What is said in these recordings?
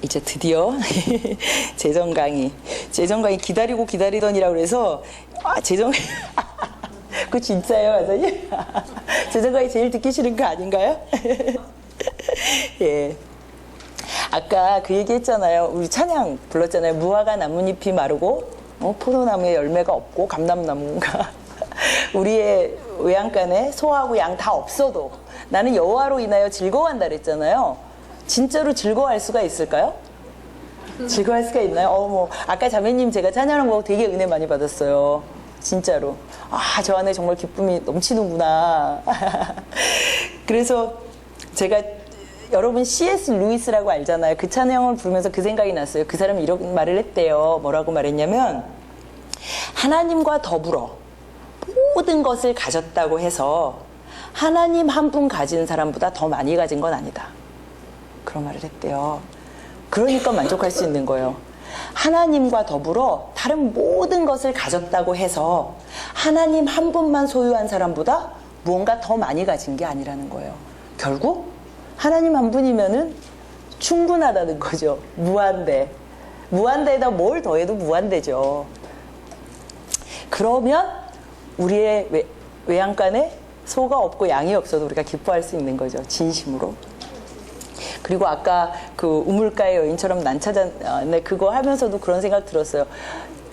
이제 드디어 재정 강의 기다리고 기다리더니라고 그래서 재정 그거 진짜예요, 선생님? 재정 강의 제일 듣기 싫은 거 아닌가요? 예. 아까 그 얘기 했잖아요. 우리 찬양 불렀잖아요. 무화과 나뭇잎이 마르고 포도나무에 열매가 없고 감람나무가 우리의 외양간에 소하고 양 다 없어도 나는 여호와로 인하여 즐거워한다 그랬잖아요. 진짜로 즐거워할 수가 있을까요? 즐거워할 수가 있나요? 아까 자매님 제가 찬양한 거 되게 은혜 많이 받았어요. 진짜로. 저 안에 정말 기쁨이 넘치는구나. 그래서 제가 여러분 C.S. 루이스라고 알잖아요. 그 찬양을 부르면서 그 생각이 났어요. 그 사람이 이런 말을 했대요. 뭐라고 말했냐면 하나님과 더불어 모든 것을 가졌다고 해서 하나님 한 분 가진 사람보다 더 많이 가진 건 아니다. 그런 말을 했대요. 그러니까 만족할 수 있는 거예요. 하나님과 더불어 다른 모든 것을 가졌다고 해서 하나님 한 분만 소유한 사람보다 무언가 더 많이 가진 게 아니라는 거예요. 결국 하나님 한 분이면은 충분하다는 거죠. 무한대. 무한대에다 뭘 더해도 무한대죠. 그러면 우리의 외양간에 소가 없고 양이 없어도 우리가 기뻐할 수 있는 거죠. 진심으로. 그리고 아까 그 우물가의 여인처럼 난 찾았네 그거 하면서도 그런 생각 들었어요.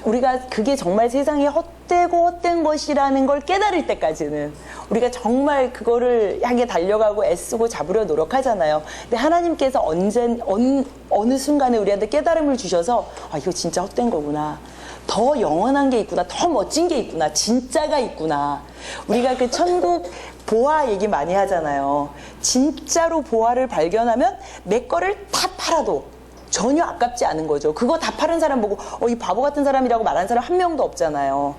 우리가 그게 정말 세상에 헛되고 헛된 것이라는 걸 깨달을 때까지는 우리가 정말 그거를 향해 달려가고 애쓰고 잡으려 노력하잖아요. 근데 하나님께서 어느 순간에 우리한테 깨달음을 주셔서 이거 진짜 헛된 거구나. 더 영원한 게 있구나. 더 멋진 게 있구나. 진짜가 있구나. 우리가 그 천국 보화 얘기 많이 하잖아요. 진짜로 보화를 발견하면 내 거를 다 팔아도 전혀 아깝지 않은 거죠. 그거 다 파는 사람 보고 이 바보 같은 사람이라고 말하는 사람 한 명도 없잖아요.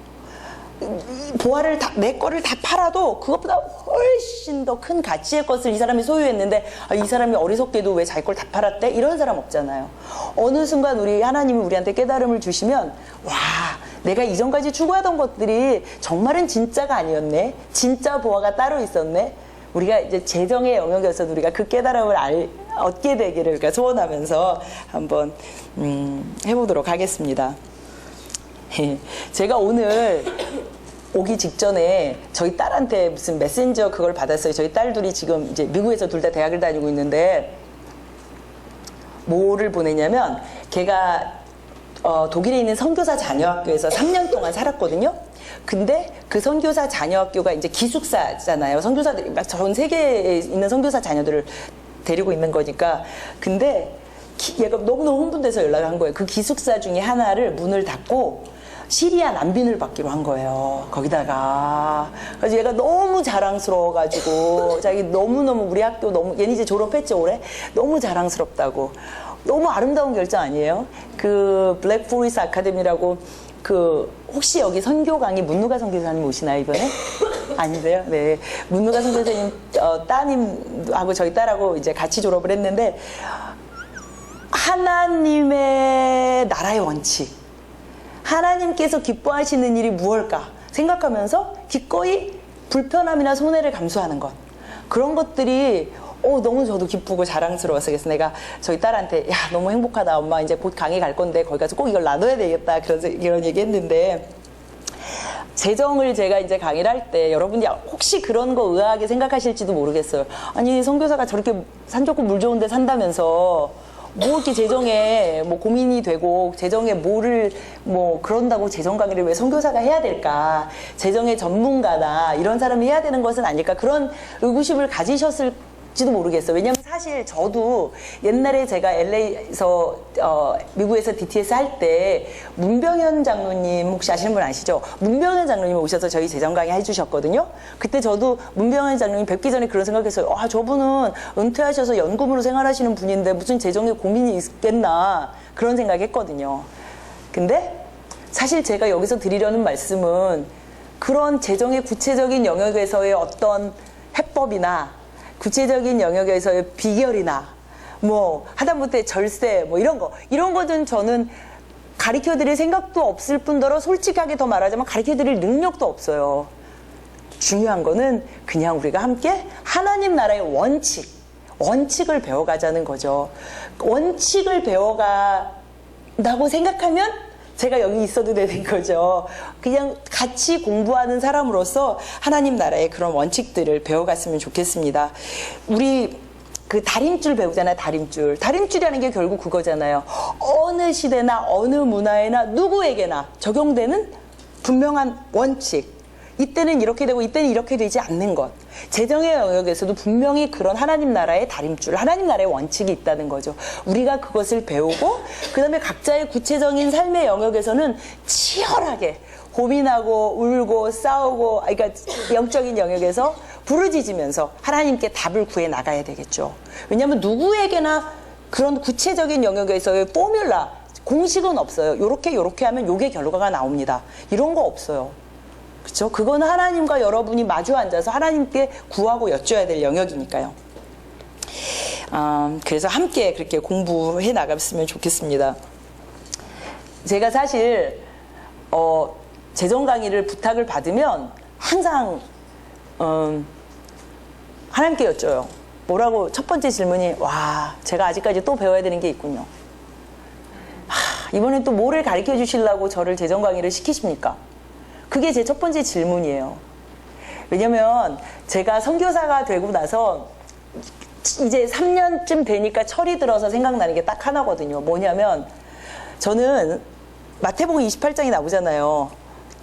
보화를 내 거를 다 팔아도 그것보다 훨씬 더 큰 가치의 것을 이 사람이 소유했는데 이 사람이 어리석게도 왜 자기 걸 다 팔았대? 이런 사람 없잖아요. 어느 순간 우리 하나님이 우리한테 깨달음을 주시면 내가 이전까지 추구하던 것들이 정말은 진짜가 아니었네. 진짜 보화가 따로 있었네. 우리가 이제 재정의 영역에서도 우리가 그 깨달음을 얻게 되기를 소원하면서 한번 해보도록 하겠습니다. 제가 오늘 오기 직전에 저희 딸한테 무슨 메신저 그걸 받았어요. 저희 딸들이 지금 이제 미국에서 둘 다 대학을 다니고 있는데 뭐를 보내냐면 걔가 독일에 있는 선교사 자녀학교에서 3년 동안 살았거든요. 근데 그 선교사 자녀학교가 이제 기숙사잖아요. 선교사들이 막 전 세계에 있는 선교사 자녀들을 데리고 있는 거니까. 근데 얘가 너무너무 흥분돼서 연락을 한 거예요. 그 기숙사 중에 하나를 문을 닫고 시리아 난민을 받기로 한 거예요. 거기다가. 그래서 얘가 너무 자랑스러워가지고 자기 너무너무 우리 학교 얘는 이제 졸업했죠 올해. 너무 자랑스럽다고. 너무 아름다운 결정 아니에요? 그 블랙 포리스 아카데미라고 혹시 여기 선교 강의 문누가 선교사님 오시나요 이번에? 아니세요? 네. 문누가 선교사님 따님하고 저희 딸하고 이제 같이 졸업을 했는데 하나님의 나라의 원칙, 하나님께서 기뻐하시는 일이 무엇일까 생각하면서 기꺼이 불편함이나 손해를 감수하는 것, 그런 것들이 너무 저도 기쁘고 자랑스러워서 그래서 내가 저희 딸한테 너무 행복하다 엄마 이제 곧 강의 갈 건데 거기 가서 꼭 이걸 나눠야 되겠다 이런 얘기 했는데 재정을 제가 이제 강의를 할 때 여러분이 혹시 그런 거 의아하게 생각하실지도 모르겠어요. 아니 선교사가 저렇게 산 좋고 물 좋은 데 산다면서 이렇게 재정에 고민이 되고 재정에 그런다고 재정 강의를 왜 선교사가 해야 될까? 재정의 전문가나 이런 사람이 해야 되는 것은 아닐까? 그런 의구심을 가지셨을지도 모르겠어요. 왜냐면 사실 저도 옛날에 제가 LA에서 미국에서 DTS 할 때 문병현 장로님 혹시 아시는 분 아시죠? 문병현 장로님 오셔서 저희 재정 강의 해주셨거든요. 그때 저도 문병현 장로님 뵙기 전에 그런 생각했어요. 저분은 은퇴하셔서 연금으로 생활하시는 분인데 무슨 재정에 고민이 있겠나 그런 생각했거든요. 근데 사실 제가 여기서 드리려는 말씀은 그런 재정의 구체적인 영역에서의 어떤 해법이나 구체적인 영역에서의 비결이나 하다못해 절세 이런 거는 저는 가르쳐드릴 생각도 없을 뿐더러 솔직하게 더 말하자면 가르쳐드릴 능력도 없어요. 중요한 거는 그냥 우리가 함께 하나님 나라의 원칙을 배워가자는 거죠. 원칙을 배워간다고 생각하면 제가 여기 있어도 되는 거죠. 그냥 같이 공부하는 사람으로서 하나님 나라의 그런 원칙들을 배워갔으면 좋겠습니다. 우리 그 다림줄 배우잖아요. 다림줄이라는 게 결국 그거잖아요. 어느 시대나 어느 문화에나 누구에게나 적용되는 분명한 원칙. 이때는 이렇게 되고 이때는 이렇게 되지 않는 것. 재정의 영역에서도 분명히 그런 하나님 나라의 다림줄, 하나님 나라의 원칙이 있다는 거죠. 우리가 그것을 배우고 그 다음에 각자의 구체적인 삶의 영역에서는 치열하게 고민하고 울고 싸우고, 그러니까 영적인 영역에서 부르짖으면서 하나님께 답을 구해 나가야 되겠죠. 왜냐하면 누구에게나 그런 구체적인 영역에서의 포뮬라, 공식은 없어요. 요렇게 하면 요게 결과가 나옵니다. 이런 거 없어요. 그렇죠? 그거는 하나님과 여러분이 마주 앉아서 하나님께 구하고 여쭤야 될 영역이니까요. 그래서 함께 그렇게 공부해 나갔으면 좋겠습니다. 제가 사실 재정 강의를 부탁을 받으면 항상 하나님께 여쭤요. 뭐라고? 첫 번째 질문이, 와, 제가 아직까지 또 배워야 되는 게 있군요. 이번엔 또 뭐를 가르쳐 주시려고 저를 재정 강의를 시키십니까? 그게 제 첫 번째 질문이에요. 왜냐면 제가 선교사가 되고 나서 이제 3년쯤 되니까 철이 들어서 생각나는 게 딱 하나거든요. 뭐냐면 저는 마태복음 28장이 나오잖아요.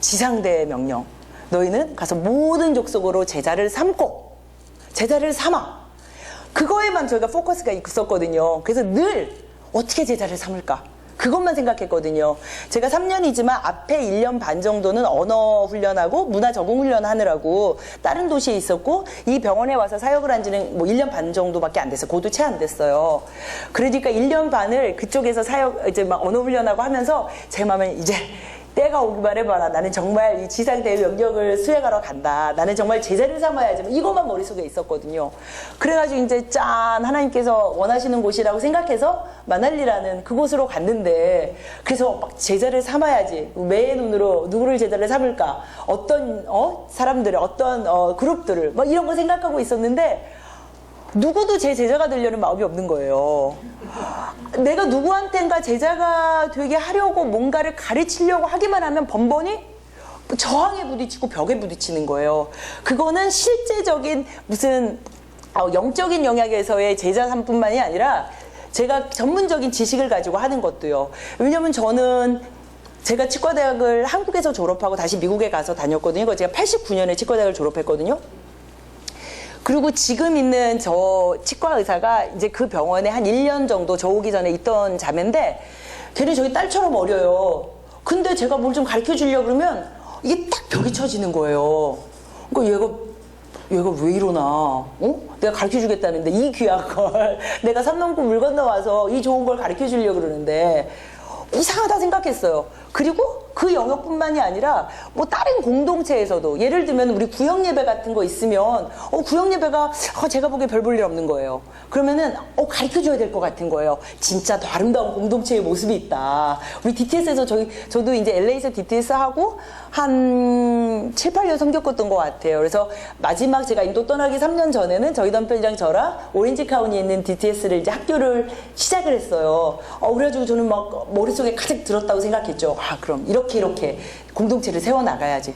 지상대의 명령. 너희는 가서 모든 족속으로 제자를 삼고 제자를 삼아. 그거에만 저희가 포커스가 있었거든요. 그래서 늘 어떻게 제자를 삼을까? 그것만 생각했거든요. 제가 3년이지만 앞에 1년 반 정도는 언어 훈련하고 문화 적응 훈련 하느라고 다른 도시에 있었고, 이 병원에 와서 사역을 한 지는 뭐 1년 반 정도밖에 안 됐어요. 그것도 채 안 됐어요. 그러니까 1년 반을 그쪽에서 이제 막 언어 훈련하고 하면서 제 마음에 이제 때가 오기만 해봐라. 나는 정말 이 지상대의 명령을 수행하러 간다. 나는 정말 제자를 삼아야지. 이것만 머릿속에 있었거든요. 그래가지고 이제 짠, 하나님께서 원하시는 곳이라고 생각해서 마날리라는 그곳으로 갔는데, 그래서 막 제자를 삼아야지. 매의 눈으로 누구를 제자를 삼을까? 어떤 사람들을, 어떤 그룹들을 막 이런 거 생각하고 있었는데, 누구도 제 제자가 되려는 마음이 없는 거예요. 내가 누구한텐가 제자가 되게 하려고 뭔가를 가르치려고 하기만 하면 번번이 저항에 부딪히고 벽에 부딪히는 거예요. 그거는 실제적인 무슨 영적인 영역에서의 제자 삶뿐만이 아니라 제가 전문적인 지식을 가지고 하는 것도요. 왜냐면 저는 제가 치과대학을 한국에서 졸업하고 다시 미국에 가서 다녔거든요. 그거 제가 89년에 치과대학을 졸업했거든요. 그리고 지금 있는 저 치과 의사가 이제 그 병원에 한 1년 정도 저 오기 전에 있던 자매인데, 걔는 저희 딸처럼 어려요. 근데 제가 뭘 좀 가르쳐 주려고 그러면 이게 딱 벽이 쳐지는 거예요. 그러니까 얘가 왜 이러나? 내가 가르쳐 주겠다는데 이 귀한 걸 내가 산 넘고 물 건너와서 이 좋은 걸 가르쳐 주려고 그러는데 이상하다 생각했어요. 그리고 그 영역뿐만이 아니라 뭐 다른 공동체에서도, 예를 들면 우리 구역 예배 같은 거 있으면 구역 예배가 제가 보기에 별 볼 일 없는 거예요. 그러면은 가르쳐 줘야 될 것 같은 거예요. 진짜 더 아름다운 공동체의 모습이 있다. 우리 DTS에서 저도 이제 LA에서 DTS 하고 한 7, 8년 섬겼었던 것 같아요. 그래서 마지막 제가 인도 떠나기 3년 전에는 저희 남편이랑 저랑 오렌지 카운티에 있는 DTS를 이제 학교를 시작을 했어요. 그래가지고 저는 막 머릿속에 가득 들었다고 생각했죠. 그럼 이렇게 공동체를 세워나가야지.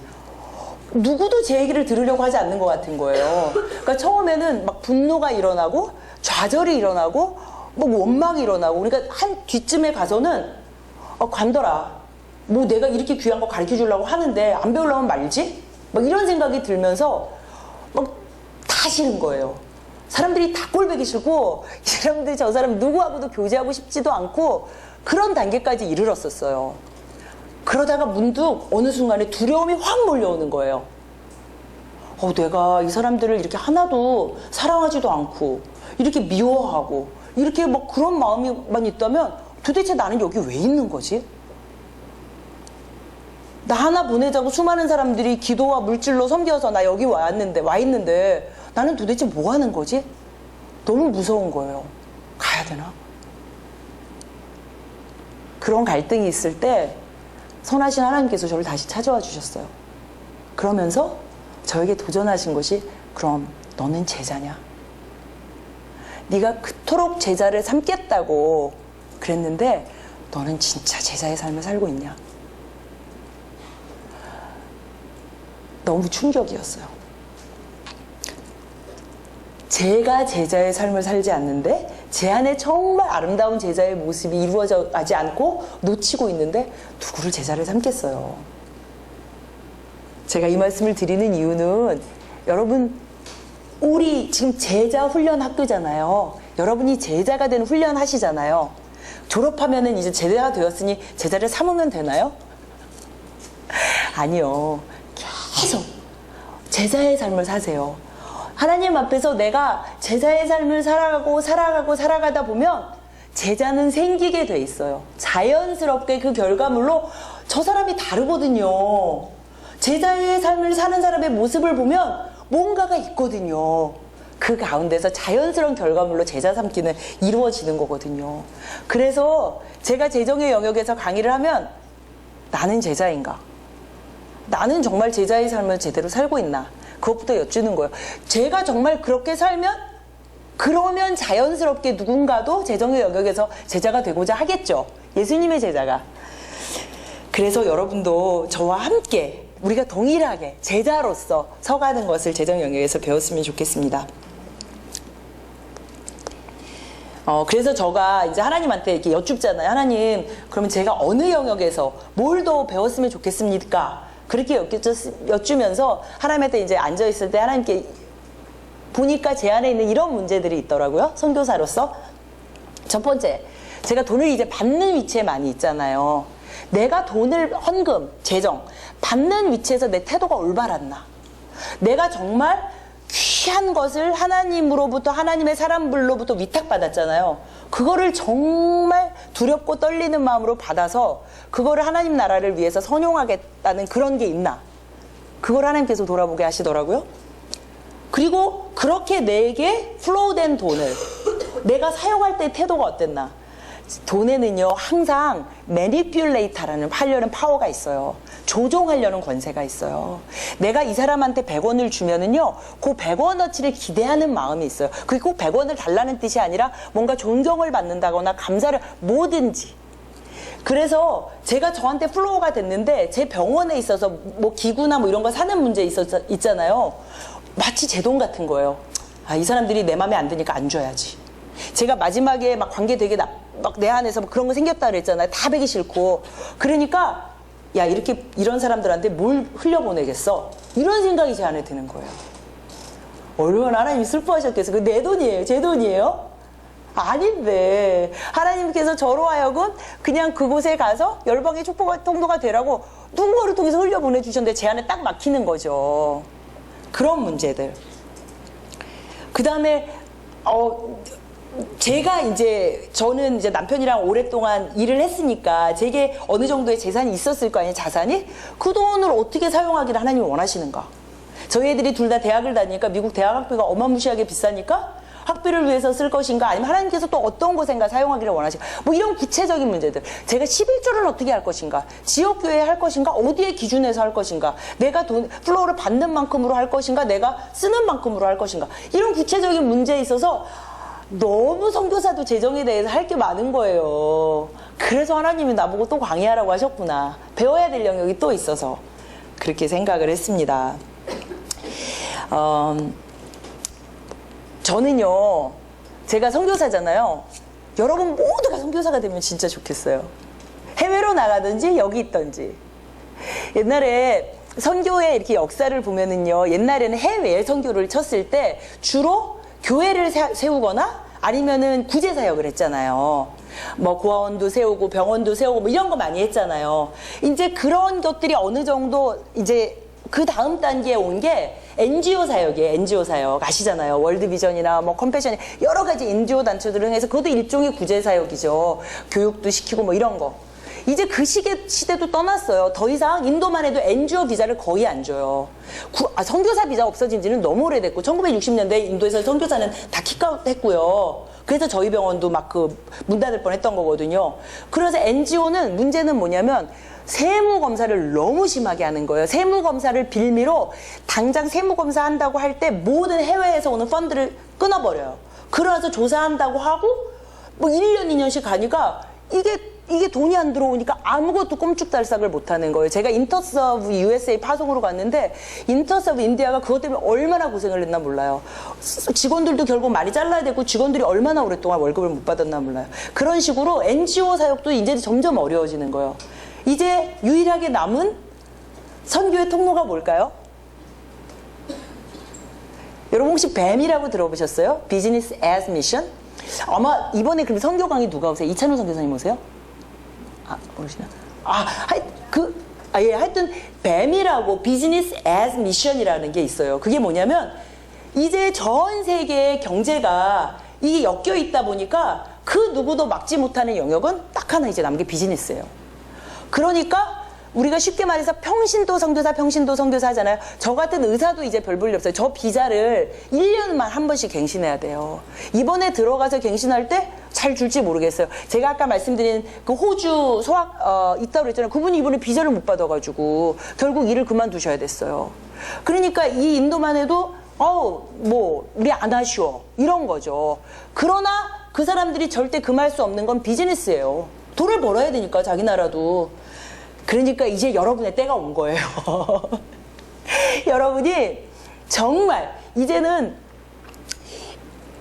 누구도 제 얘기를 들으려고 하지 않는 것 같은 거예요. 그러니까 처음에는 막 분노가 일어나고 좌절이 일어나고 뭐 원망이 일어나고, 그러니까 한 뒤쯤에 가서는 관둬라. 뭐 내가 이렇게 귀한 거 가르쳐 주려고 하는데 안 배우려면 말지? 막 이런 생각이 들면서 막 다 싫은 거예요. 사람들이 다 꼴보기 싫고, 이 사람들 저 사람 누구하고도 교제하고 싶지도 않고 그런 단계까지 이르렀었어요. 그러다가 문득 어느 순간에 두려움이 확 몰려오는 거예요. 내가 이 사람들을 이렇게 하나도 사랑하지도 않고 이렇게 미워하고 이렇게 뭐 그런 마음이만 있다면 도대체 나는 여기 왜 있는 거지? 나 하나 보내자고 수많은 사람들이 기도와 물질로 섬겨서 나 여기 와 있는데 나는 도대체 뭐 하는 거지? 너무 무서운 거예요. 가야 되나? 그런 갈등이 있을 때 선하신 하나님께서 저를 다시 찾아와 주셨어요. 그러면서 저에게 도전하신 것이, 그럼 너는 제자냐? 네가 그토록 제자를 삼겠다고 그랬는데 너는 진짜 제자의 삶을 살고 있냐? 너무 충격이었어요. 제가 제자의 삶을 살지 않는데 제 안에 정말 아름다운 제자의 모습이 이루어져 가지 않고 놓치고 있는데 누구를 제자를 삼겠어요? 제가 이 말씀을 드리는 이유는 여러분, 우리 지금 제자 훈련 학교잖아요. 여러분이 제자가 되는 훈련 하시잖아요. 졸업하면은 이제 제자가 되었으니 제자를 삼으면 되나요? 아니요. 계속 제자의 삶을 사세요. 하나님 앞에서 내가 제자의 삶을 살아가다 보면 제자는 생기게 돼 있어요. 자연스럽게 그 결과물로 저 사람이 다르거든요. 제자의 삶을 사는 사람의 모습을 보면 뭔가가 있거든요. 그 가운데서 자연스러운 결과물로 제자 삼기는 이루어지는 거거든요. 그래서 제가 재정의 영역에서 강의를 하면 나는 제자인가? 나는 정말 제자의 삶을 제대로 살고 있나? 그것부터 여쭈는 거예요. 제가 정말 그렇게 살면 그러면 자연스럽게 누군가도 재정의 영역에서 제자가 되고자 하겠죠. 예수님의 제자가. 그래서 여러분도 저와 함께 우리가 동일하게 제자로서 서가는 것을 재정 영역에서 배웠으면 좋겠습니다. 그래서 제가 이제 하나님한테 이렇게 여쭙잖아요. 하나님, 그러면 제가 어느 영역에서 뭘 더 배웠으면 좋겠습니까? 그렇게 여쭈면서 하나님한테 이제 앉아있을 때 하나님께 보니까 제 안에 있는 이런 문제들이 있더라고요. 선교사로서. 첫 번째, 제가 돈을 이제 받는 위치에 많이 있잖아요. 내가 돈을 헌금, 재정 받는 위치에서 내 태도가 올바랐나? 내가 정말 귀한 것을 하나님으로부터, 하나님의 사람들로부터 위탁받았잖아요. 그거를 정말 두렵고 떨리는 마음으로 받아서 그거를 하나님 나라를 위해서 선용하겠다는 그런 게 있나? 그걸 하나님께서 돌아보게 하시더라고요. 그리고 그렇게 내게 플로우된 돈을 내가 사용할 때 태도가 어땠나? 돈에는요 항상 매니퓰레이터라는 하려는 파워가 있어요. 조종하려는 권세가 있어요. 내가 이 사람한테 100원을 주면은요 그 100원어치를 기대하는 마음이 있어요. 그게 꼭 100원을 달라는 뜻이 아니라 뭔가 존경을 받는다거나 감사를 뭐든지. 그래서 제가 저한테 플로우가 됐는데 제 병원에 있어서 뭐 기구나 뭐 이런 거 사는 문제 있잖아요. 마치 제 돈 같은 거예요. 아, 이 사람들이 내 마음에 안 드니까 안 줘야지. 제가 마지막에 막 관계 되게 막 내 안에서 막 그런 거 생겼다 그랬잖아요. 다 배기 싫고. 그러니까 야, 이런 사람들한테 뭘 흘려보내겠어? 이런 생각이 제 안에 드는 거예요. 얼마나 하나님이 슬퍼하셨겠어요. 그 내 돈이에요? 제 돈이에요? 아닌데 하나님께서 저로 하여금 그냥 그곳에 가서 열방의 축복의 통로가 되라고 누군가를 통해서 흘려보내주셨는데 제 안에 딱 막히는 거죠. 그런 문제들. 그 다음에 저는 이제 남편이랑 오랫동안 일을 했으니까 제게 어느 정도의 재산이 있었을 거 아니에요, 자산이? 그 돈을 어떻게 사용하기를 하나님이 원하시는가? 저희 애들이 둘 다 대학을 다니니까 미국 대학 학비가 어마무시하게 비싸니까 학비를 위해서 쓸 것인가? 아니면 하나님께서 또 어떤 곳인가 사용하기를 원하실까? 뭐 이런 구체적인 문제들. 제가 11조를 어떻게 할 것인가? 지역교회에 할 것인가? 어디에 기준에서 할 것인가? 내가 플로우를 받는 만큼으로 할 것인가? 내가 쓰는 만큼으로 할 것인가? 이런 구체적인 문제에 있어서 너무 선교사도 재정에 대해서 할 게 많은 거예요. 그래서 하나님이 나보고 또 강의하라고 하셨구나. 배워야 될 영역이 또 있어서 그렇게 생각을 했습니다. 저는요, 제가 선교사잖아요. 여러분 모두가 선교사가 되면 진짜 좋겠어요. 해외로 나가든지 여기 있든지. 옛날에 선교의 이렇게 역사를 보면은요, 옛날에는 해외 선교를 쳤을 때 주로 교회를 세우거나 아니면은 구제사역을 했잖아요. 뭐 고아원도 세우고 병원도 세우고 뭐 이런 거 많이 했잖아요. 이제 그런 것들이 어느 정도 이제 그 다음 단계에 온 게 NGO 사역이에요. NGO 사역 아시잖아요. 월드비전이나 뭐 컴패션 여러 가지 NGO 단체들을 해서 그것도 일종의 구제사역이죠. 교육도 시키고 뭐 이런 거. 이제 그 시대도 떠났어요. 더 이상 인도만 해도 NGO 비자를 거의 안 줘요. 선교사 비자 없어진 지는 너무 오래됐고 1960년대에 인도에서 선교사는 다 킥아웃 했고요. 그래서 저희 병원도 막 문 닫을 뻔했던 거거든요. 그래서 NGO는 문제는 뭐냐면 세무검사를 너무 심하게 하는 거예요. 세무검사를 빌미로 당장 세무검사 한다고 할 때 모든 해외에서 오는 펀드를 끊어버려요. 그러나서 조사한다고 하고 뭐 1년, 2년씩 가니까 이게 돈이 안 들어오니까 아무것도 꼼짝달싹을 못하는 거예요. 제가 인터서브 USA 파송으로 갔는데 인터서브 인디아가 그것 때문에 얼마나 고생을 했나 몰라요. 직원들도 결국 많이 잘라야 되고 직원들이 얼마나 오랫동안 월급을 못 받았나 몰라요. 그런 식으로 NGO 사역도 이제 점점 어려워지는 거예요. 이제 유일하게 남은 선교의 통로가 뭘까요? 여러분 혹시 뱀이라고 들어보셨어요? 비즈니스 as 미션? 아마 이번에 그럼 선교 강의 누가 오세요? 이찬호 선교사님 오세요? 아, 모르시나? 하여튼 뱀이라고 비즈니스 as 미션이라는 게 있어요. 그게 뭐냐면 이제 전 세계의 경제가 이게 엮여 있다 보니까 그 누구도 막지 못하는 영역은 딱 하나 이제 남은 게 비즈니스예요. 그러니까 우리가 쉽게 말해서 평신도 선교사 하잖아요. 저 같은 의사도 이제 별 볼 일 없어요. 저 비자를 1년만 한 번씩 갱신해야 돼요. 이번에 들어가서 갱신할 때 잘 줄지 모르겠어요. 제가 아까 말씀드린 그 호주 소학 있다고 그랬잖아요. 그분이 이번에 비자를 못 받아가지고 결국 일을 그만두셔야 됐어요. 그러니까 이 인도만 해도 뭐 우리 안 하시오 이런 거죠. 그러나 그 사람들이 절대 금할 수 없는 건 비즈니스예요. 돈을 벌어야 되니까 자기 나라도. 그러니까 이제 여러분의 때가 온 거예요. 여러분이 정말 이제는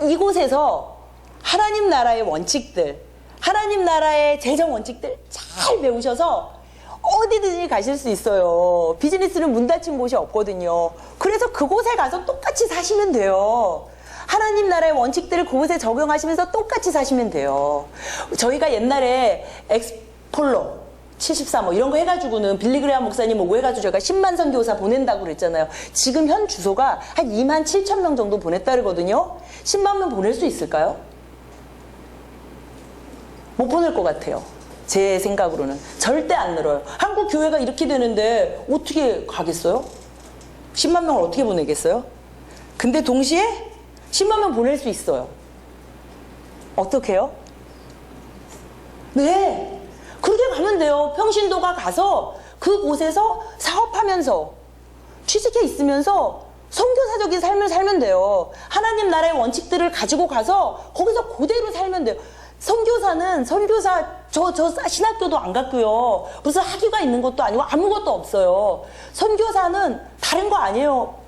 이곳에서 하나님 나라의 원칙들, 하나님 나라의 재정 원칙들 잘 배우셔서 어디든지 가실 수 있어요. 비즈니스는 문 닫힌 곳이 없거든요. 그래서 그곳에 가서 똑같이 사시면 돼요. 하나님 나라의 원칙들을 그곳에 적용하시면서 똑같이 사시면 돼요. 저희가 옛날에 엑스폴로 74 뭐 이런 거 해가지고는 빌리그레암 목사님 오고 해가지고 저희가 10만 선교사 보낸다고 그랬잖아요. 지금 현 주소가 한 2만 7천 명 정도 보냈다 그러거든요. 10만 명 보낼 수 있을까요? 못 보낼 것 같아요. 제 생각으로는. 절대 안 늘어요. 한국 교회가 이렇게 되는데 어떻게 가겠어요? 10만 명을 어떻게 보내겠어요? 근데 동시에 10만 명 보낼 수 있어요. 어떻게 해요? 네. 그렇게 가면 돼요. 평신도가 가서 그곳에서 사업하면서 취직해 있으면서 선교사적인 삶을 살면 돼요. 하나님 나라의 원칙들을 가지고 가서 거기서 그대로 살면 돼요. 선교사 저 신학교도 안 갔고요. 무슨 학위가 있는 것도 아니고 아무것도 없어요. 선교사는 다른 거 아니에요.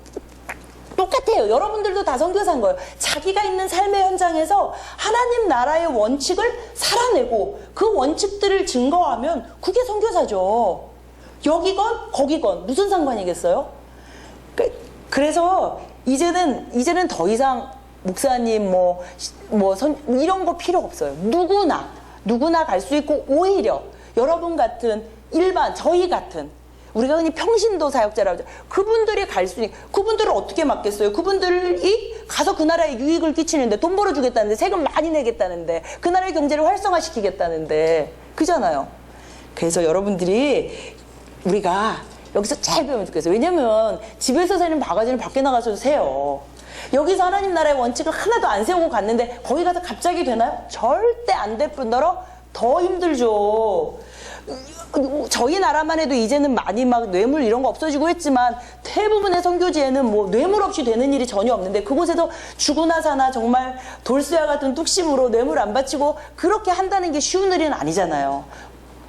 똑같아요. 여러분들도 다 선교사인 거예요. 자기가 있는 삶의 현장에서 하나님 나라의 원칙을 살아내고 그 원칙들을 증거하면 그게 선교사죠. 여기건 거기건 무슨 상관이겠어요? 그래서 이제는 더 이상 목사님 이런 거 필요 없어요. 누구나 갈 수 있고 오히려 여러분 같은 일반 저희 같은 우리가 흔히 평신도 사역자라고 하죠. 그분들이 갈 수 있는, 그분들을 어떻게 맡겠어요? 그분들이 가서 그 나라에 유익을 끼치는데, 돈 벌어주겠다는데, 세금 많이 내겠다는데, 그 나라의 경제를 활성화시키겠다는데, 그잖아요. 그래서 여러분들이 우리가 여기서 잘 배우면 좋겠어요. 왜냐면 집에서 새는 바가지는 밖에 나가서 세요. 여기서 하나님 나라의 원칙을 하나도 안 세우고 갔는데 거기 가서 갑자기 되나요? 절대 안 될 뿐더러 더 힘들죠. 저희 나라만 해도 이제는 많이 막 뇌물 이런 거 없어지고 했지만 대부분의 선교지에는 뭐 뇌물 없이 되는 일이 전혀 없는데 그곳에서 죽으나 사나 정말 돌쇠와 같은 뚝심으로 뇌물 안 바치고 그렇게 한다는 게 쉬운 일은 아니잖아요.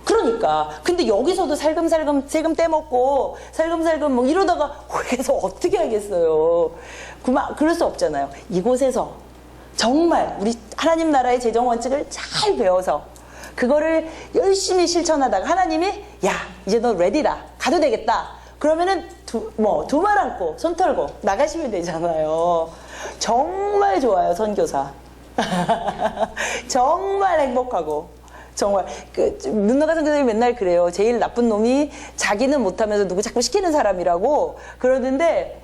그러니까 근데 여기서도 살금살금 세금 떼먹고 살금살금 뭐 이러다가 거기서 어떻게 하겠어요. 그럴 수 없잖아요. 이곳에서 정말 우리 하나님 나라의 재정 원칙을 잘 배워서 그거를 열심히 실천하다가 하나님이 야 이제 너 레디다 가도 되겠다 그러면은 두 말 안고 손 털고 나가시면 되잖아요. 정말 좋아요 선교사. 정말 행복하고 정말 문노가 선교사님이 맨날 그래요. 제일 나쁜 놈이 자기는 못하면서 누구 자꾸 시키는 사람이라고 그러는데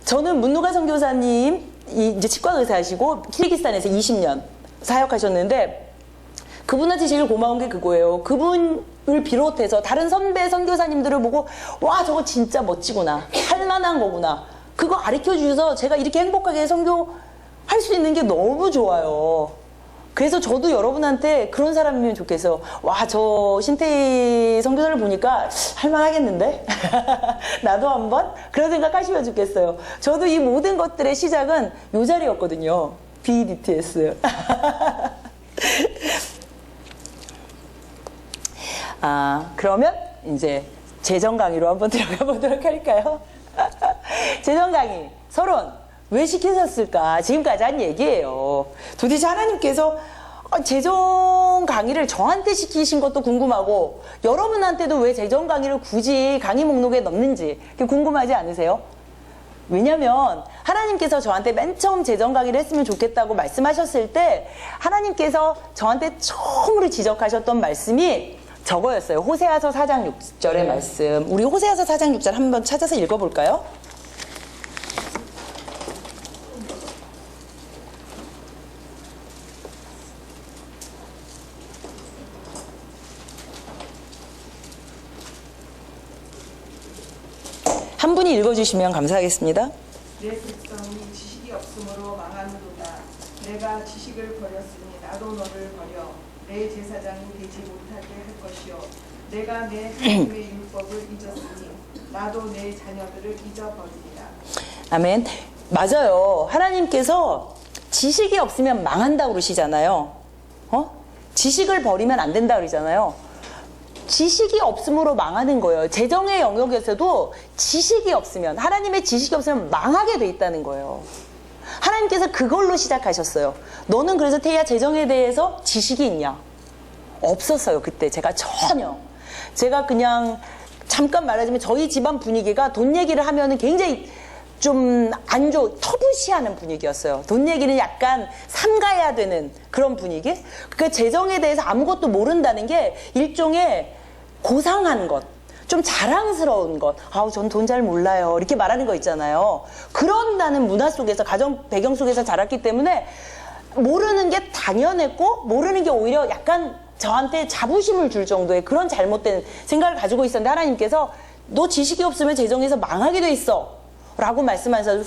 저는 문노가 선교사님 이제 치과 의사시고 키르기스탄에서 20년 사역하셨는데 그분한테 제일 고마운 게 그거예요. 그분을 비롯해서 다른 선배 선교사님들을 보고 와 저거 진짜 멋지구나. 할 만한 거구나. 그거 가르쳐주셔서 제가 이렇게 행복하게 선교할 수 있는 게 너무 좋아요. 그래서 저도 여러분한테 그런 사람이면 좋겠어요. 와 저 신태희 선교사를 보니까 할 만하겠는데? 나도 한번? 그런 생각 하시면 좋겠어요. 저도 이 모든 것들의 시작은 이 자리였거든요. BDTS. 그러면 이제 재정 강의로 한번 들어가 보도록 할까요? 재정 강의, 서론 왜 시키셨을까? 지금까지 한 얘기예요. 도대체 하나님께서 재정 강의를 저한테 시키신 것도 궁금하고 여러분한테도 왜 재정 강의를 굳이 강의 목록에 넣는지 궁금하지 않으세요? 왜냐면 하나님께서 저한테 맨 처음 재정 강의를 했으면 좋겠다고 말씀하셨을 때 하나님께서 저한테 처음으로 지적하셨던 말씀이 저거였어요. 호세아서 4장 6절의 말씀. 우리 호세아서 4장 6절 한번 찾아서 읽어볼까요? 한 분이 읽어주시면 감사하겠습니다. 내 백성이 지식이 없으므로 망하는도다. 내가 지식을 버렸으니 나도 너를 버려 내 제사장이 되지 못하게 할 것이요 내가 내 하나님의 율법을 잊었으니 나도 내 자녀들을 잊어버리리라. 아멘. 맞아요. 하나님께서 지식이 없으면 망한다고 그러시잖아요. 지식을 버리면 안 된다 그러잖아요. 지식이 없음으로 망하는 거예요. 재정의 영역에서도 지식이 없으면, 하나님의 지식이 없으면 망하게 돼 있다는 거예요. 하나님께서 그걸로 시작하셨어요. 너는 그래서 태희야 재정에 대해서 지식이 있냐? 없었어요. 그때 제가 전혀. 제가 그냥 잠깐 말하자면 저희 집안 분위기가 돈 얘기를 하면은 굉장히 좀 안 터부시하는 분위기였어요. 돈 얘기는 약간 삼가해야 되는 그런 분위기. 그 재정에 대해서 아무것도 모른다는 게 일종의 고상한 것, 좀 자랑스러운 것. 아우, 전 돈 잘 몰라요. 이렇게 말하는 거 있잖아요. 그런다는 문화 속에서, 가정 배경 속에서 자랐기 때문에 모르는 게 당연했고 모르는 게 오히려 약간 저한테 자부심을 줄 정도의 그런 잘못된 생각을 가지고 있었는데 하나님께서 너 지식이 없으면 재정에서 망하게 돼 있어 라고 말씀하셔서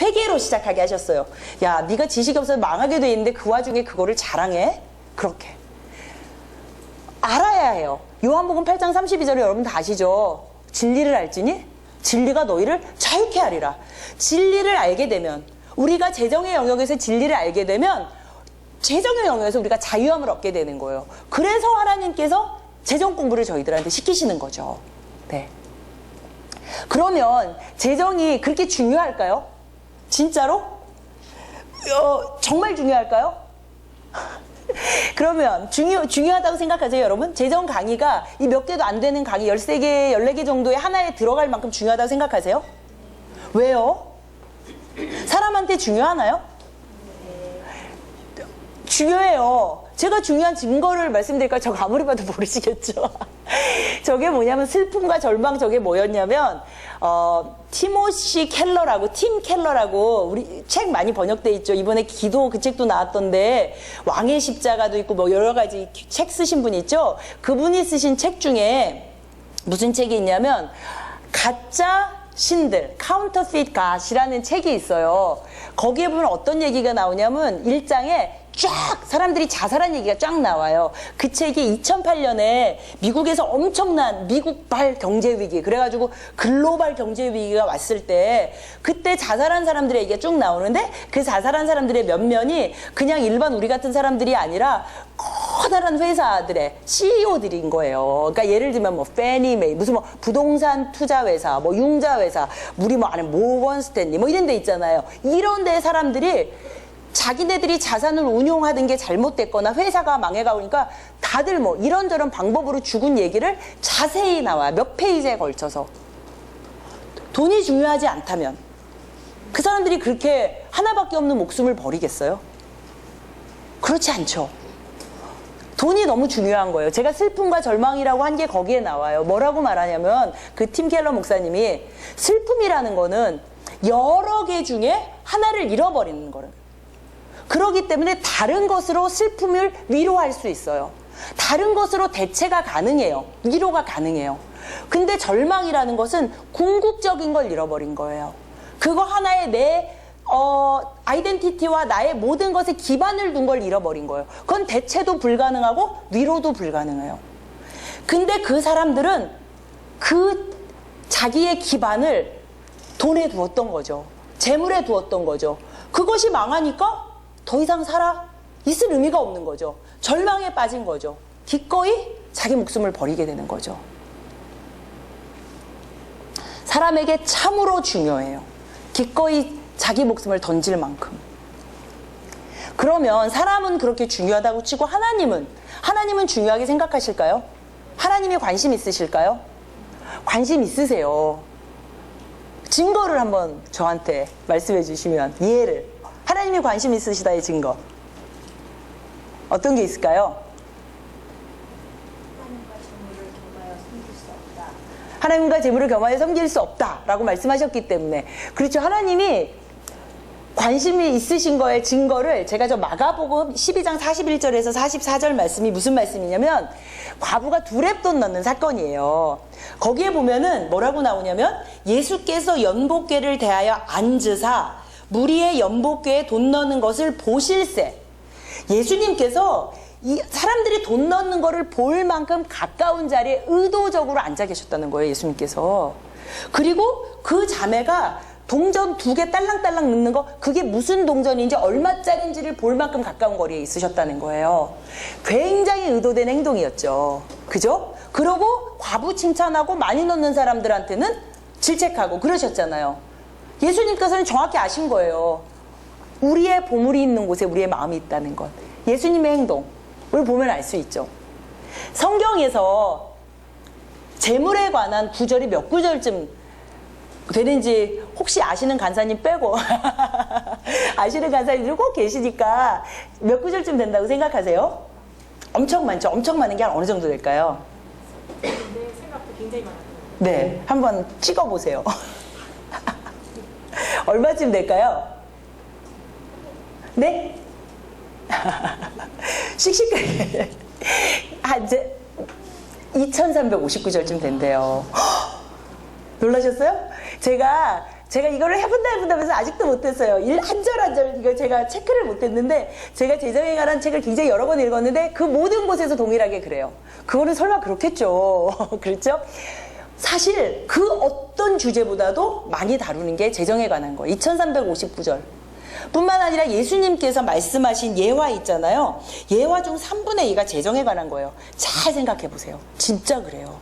회개로 시작하게 하셨어요. 야, 네가 지식이 없어서 망하게 돼 있는데 그 와중에 그거를 자랑해? 그렇게 알아야 해요. 요한복음 8장 32절에 여러분 다 아시죠? 진리를 알지니 진리가 너희를 자유케 하리라. 진리를 알게 되면, 우리가 재정의 영역에서 진리를 알게 되면 재정의 영역에서 우리가 자유함을 얻게 되는 거예요. 그래서 하나님께서 재정 공부를 저희들한테 시키시는 거죠. 네. 그러면 재정이 그렇게 중요할까요? 진짜로? 정말 중요할까요? 그러면 중요하다고 생각하세요, 여러분? 재정 강의가 이 몇 개도 안 되는 강의 13개, 14개 정도의 하나에 들어갈 만큼 중요하다고 생각하세요? 왜요? 사람한테 중요하나요? 중요해요. 제가 중요한 증거를 말씀드릴까요? 저거 아무리 봐도 모르시겠죠? 저게 뭐냐면 슬픔과 절망, 저게 뭐였냐면 티모시 켈러라고, 팀 켈러라고, 우리 책 많이 번역돼 있죠. 이번에 기도 그 책도 나왔던데 왕의 십자가도 있고 뭐 여러 가지 책 쓰신 분 있죠. 그분이 쓰신 책 중에 무슨 책이 있냐면 가짜 신들, Counterfeit God이라는 책이 있어요. 거기에 보면 어떤 얘기가 나오냐면 1장에 쫙 사람들이 자살한 얘기가 쫙 나와요. 그 책이 2008년에 미국에서 엄청난 미국발 경제위기, 그래가지고 글로벌 경제위기가 왔을 때 그때 자살한 사람들의 얘기가 쭉 나오는데 그 자살한 사람들의 몇몇이 그냥 일반 우리 같은 사람들이 아니라 커다란 회사들의 CEO들인 거예요. 그러니까 예를 들면 뭐 페니메이, 무슨 뭐 부동산 투자회사, 뭐 융자회사, 우리 뭐 아는 모건 스탠리 뭐 이런 데 있잖아요. 이런 데 사람들이 자기네들이 자산을 운용하던 게 잘못됐거나 회사가 망해가오니까 다들 뭐 이런저런 방법으로 죽은 얘기를 자세히 나와요. 몇 페이지에 걸쳐서. 돈이 중요하지 않다면 그 사람들이 그렇게 하나밖에 없는 목숨을 버리겠어요? 그렇지 않죠. 돈이 너무 중요한 거예요. 제가 슬픔과 절망이라고 한 게 거기에 나와요. 뭐라고 말하냐면 그 팀 켈러 목사님이 슬픔이라는 거는 여러 개 중에 하나를 잃어버리는 거를. 그렇기 때문에 다른 것으로 슬픔을 위로할 수 있어요. 다른 것으로 대체가 가능해요. 위로가 가능해요. 근데 절망이라는 것은 궁극적인 걸 잃어버린 거예요. 그거 하나에 내 아이덴티티와 나의 모든 것에 기반을 둔 걸 잃어버린 거예요. 그건 대체도 불가능하고 위로도 불가능해요. 근데 그 사람들은 그 자기의 기반을 돈에 두었던 거죠. 재물에 두었던 거죠. 그것이 망하니까 더 이상 살아 있을 의미가 없는 거죠. 절망에 빠진 거죠. 기꺼이 자기 목숨을 버리게 되는 거죠. 사람에게 참으로 중요해요. 기꺼이 자기 목숨을 던질 만큼. 그러면 사람은 그렇게 중요하다고 치고 하나님은 중요하게 생각하실까요? 하나님이 관심 있으실까요? 관심 있으세요. 증거를 한번 저한테 말씀해 주시면, 이해를. 하나님이 관심 있으시다의 증거. 어떤 게 있을까요? 하나님과 재물을 겸하여 섬길 수 없다라고 말씀하셨기 때문에. 그렇죠. 하나님이 관심이 있으신 거의 증거를 제가 저 마가복음 12장 41절에서 44절 말씀이 무슨 말씀이냐면, 과부가 2렙돈 넣는 사건이에요. 거기에 보면은 뭐라고 나오냐면, 예수께서 연복궤를 대하여 앉으사 무리의 연복궤에 돈 넣는 것을 보실세. 예수님께서 이 사람들이 돈 넣는 거를 볼 만큼 가까운 자리에 의도적으로 앉아 계셨다는 거예요, 예수님께서. 그리고 그 자매가 동전 2개 딸랑딸랑 넣는 거, 그게 무슨 동전인지 얼마짜리인지를 볼 만큼 가까운 거리에 있으셨다는 거예요. 굉장히 의도된 행동이었죠. 그죠? 그러고 과부 칭찬하고 많이 넣는 사람들한테는 질책하고 그러셨잖아요. 예수님께서는 정확히 아신 거예요. 우리의 보물이 있는 곳에 우리의 마음이 있다는 것. 예수님의 행동을 보면 알 수 있죠. 성경에서 재물에 관한 구절이 몇 구절쯤 되는지 혹시 아시는 간사님 빼고 아시는 간사님들 꼭 계시니까 몇 구절쯤 된다고 생각하세요? 엄청 많죠. 엄청 많은 게 어느 정도 될까요? 내 생각도 굉장히 많아요. 네, 한번 찍어보세요. 얼마쯤 될까요? 네? 씩씩하게 이제 2359절쯤 된대요. 놀라셨어요? 제가 이거를 해본다면서 아직도 못했어요. 한 절 한 절 이거 제가 체크를 못했는데, 제가 재정에 관한 책을 굉장히 여러 번 읽었는데 그 모든 곳에서 동일하게 그래요. 그거는 설마 그렇겠죠. 그렇죠? 사실 그 어떤 주제보다도 많이 다루는 게 재정에 관한 거. 2359절 뿐만 아니라 예수님께서 말씀하신 예화 있잖아요. 예화 중 3분의 2가 재정에 관한 거예요. 잘 생각해 보세요. 진짜 그래요.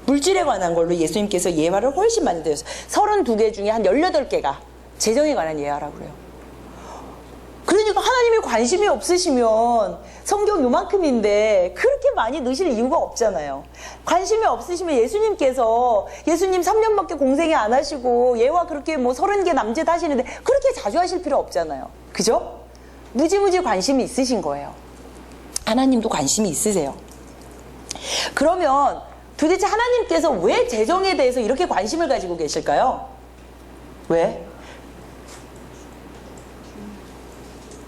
물질에 관한 걸로 예수님께서 예화를 훨씬 많이 드렸어요. 32개 중에 한 18개가 재정에 관한 예화라고 그래요. 그러니까 하나님이 관심이 없으시면 성경 요만큼인데 그렇게 많이 넣으실 이유가 없잖아요. 관심이 없으시면 예수님 3년밖에 공생이 안 하시고 예화 그렇게 뭐 30개 남짓 하시는데 그렇게 자주 하실 필요 없잖아요. 그죠? 무지무지 관심이 있으신 거예요. 하나님도 관심이 있으세요. 그러면 도대체 하나님께서 왜 재정에 대해서 이렇게 관심을 가지고 계실까요? 왜?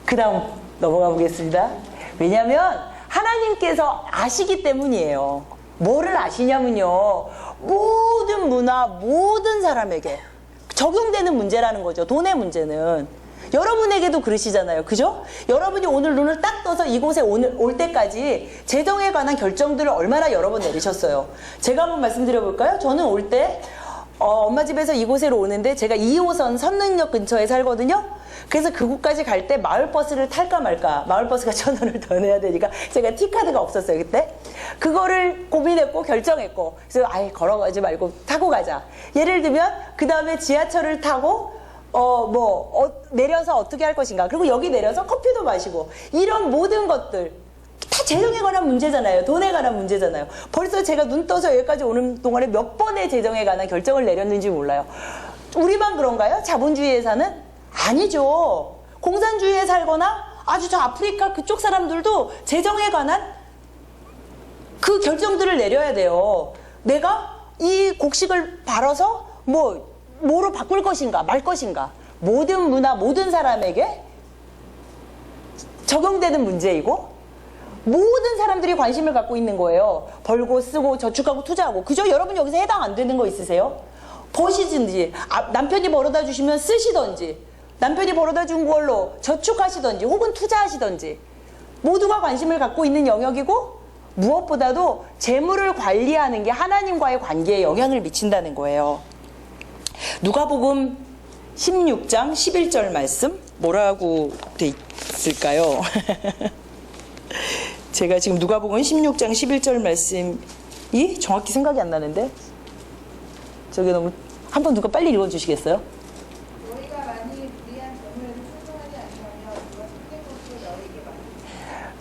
그 다음 넘어가 보겠습니다. 왜냐하면 하나님께서 아시기 때문이에요. 뭐를 아시냐면요, 모든 문화, 모든 사람에게 적용되는 문제라는 거죠. 돈의 문제는. 여러분에게도 그러시잖아요. 그죠? 여러분이 오늘 눈을 딱 떠서 이곳에 올 때까지 재정에 관한 결정들을 얼마나 여러 번 내리셨어요. 제가 한번 말씀드려 볼까요? 저는 올 때 엄마 집에서 이곳으로 오는데 제가 2호선 선릉역 근처에 살거든요. 그래서 그곳까지 갈 때 마을버스를 탈까 말까. 마을버스가 1,000원을 더 내야 되니까 제가 T카드가 없었어요, 그때. 그거를 고민했고 결정했고, 그래서 아예 걸어가지 말고 타고 가자. 예를 들면 그 다음에 지하철을 타고 내려서 어떻게 할 것인가. 그리고 여기 내려서 커피도 마시고, 이런 모든 것들 다 재정에 관한 문제잖아요. 돈에 관한 문제잖아요. 벌써 제가 눈 떠서 여기까지 오는 동안에 몇 번의 재정에 관한 결정을 내렸는지 몰라요. 우리만 그런가요? 자본주의에 사는? 아니죠. 공산주의에 살거나 아주 저 아프리카 그쪽 사람들도 재정에 관한 그 결정들을 내려야 돼요. 내가 이 곡식을 발아서 뭐로 바꿀 것인가 말 것인가. 모든 문화, 모든 사람에게 적용되는 문제이고 모든 사람들이 관심을 갖고 있는 거예요. 벌고 쓰고 저축하고 투자하고. 그죠? 여러분 여기서 해당 안 되는 거 있으세요? 버시든지, 남편이 벌어다 주시면 쓰시던지, 남편이 벌어다 준 걸로 저축하시던지 혹은 투자하시던지, 모두가 관심을 갖고 있는 영역이고, 무엇보다도 재물을 관리하는 게 하나님과의 관계에 영향을 미친다는 거예요. 누가복음 16장 11절 말씀 뭐라고 돼 있을까요? 제가 지금 누가복음 16장 11절 말씀이 정확히 생각이 안 나는데 저기 너무 한번 누가 빨리 읽어주시겠어요? 너희가 만일 불의한 재물에도 충성하지 아니하며 누가 속된 것을 너희에게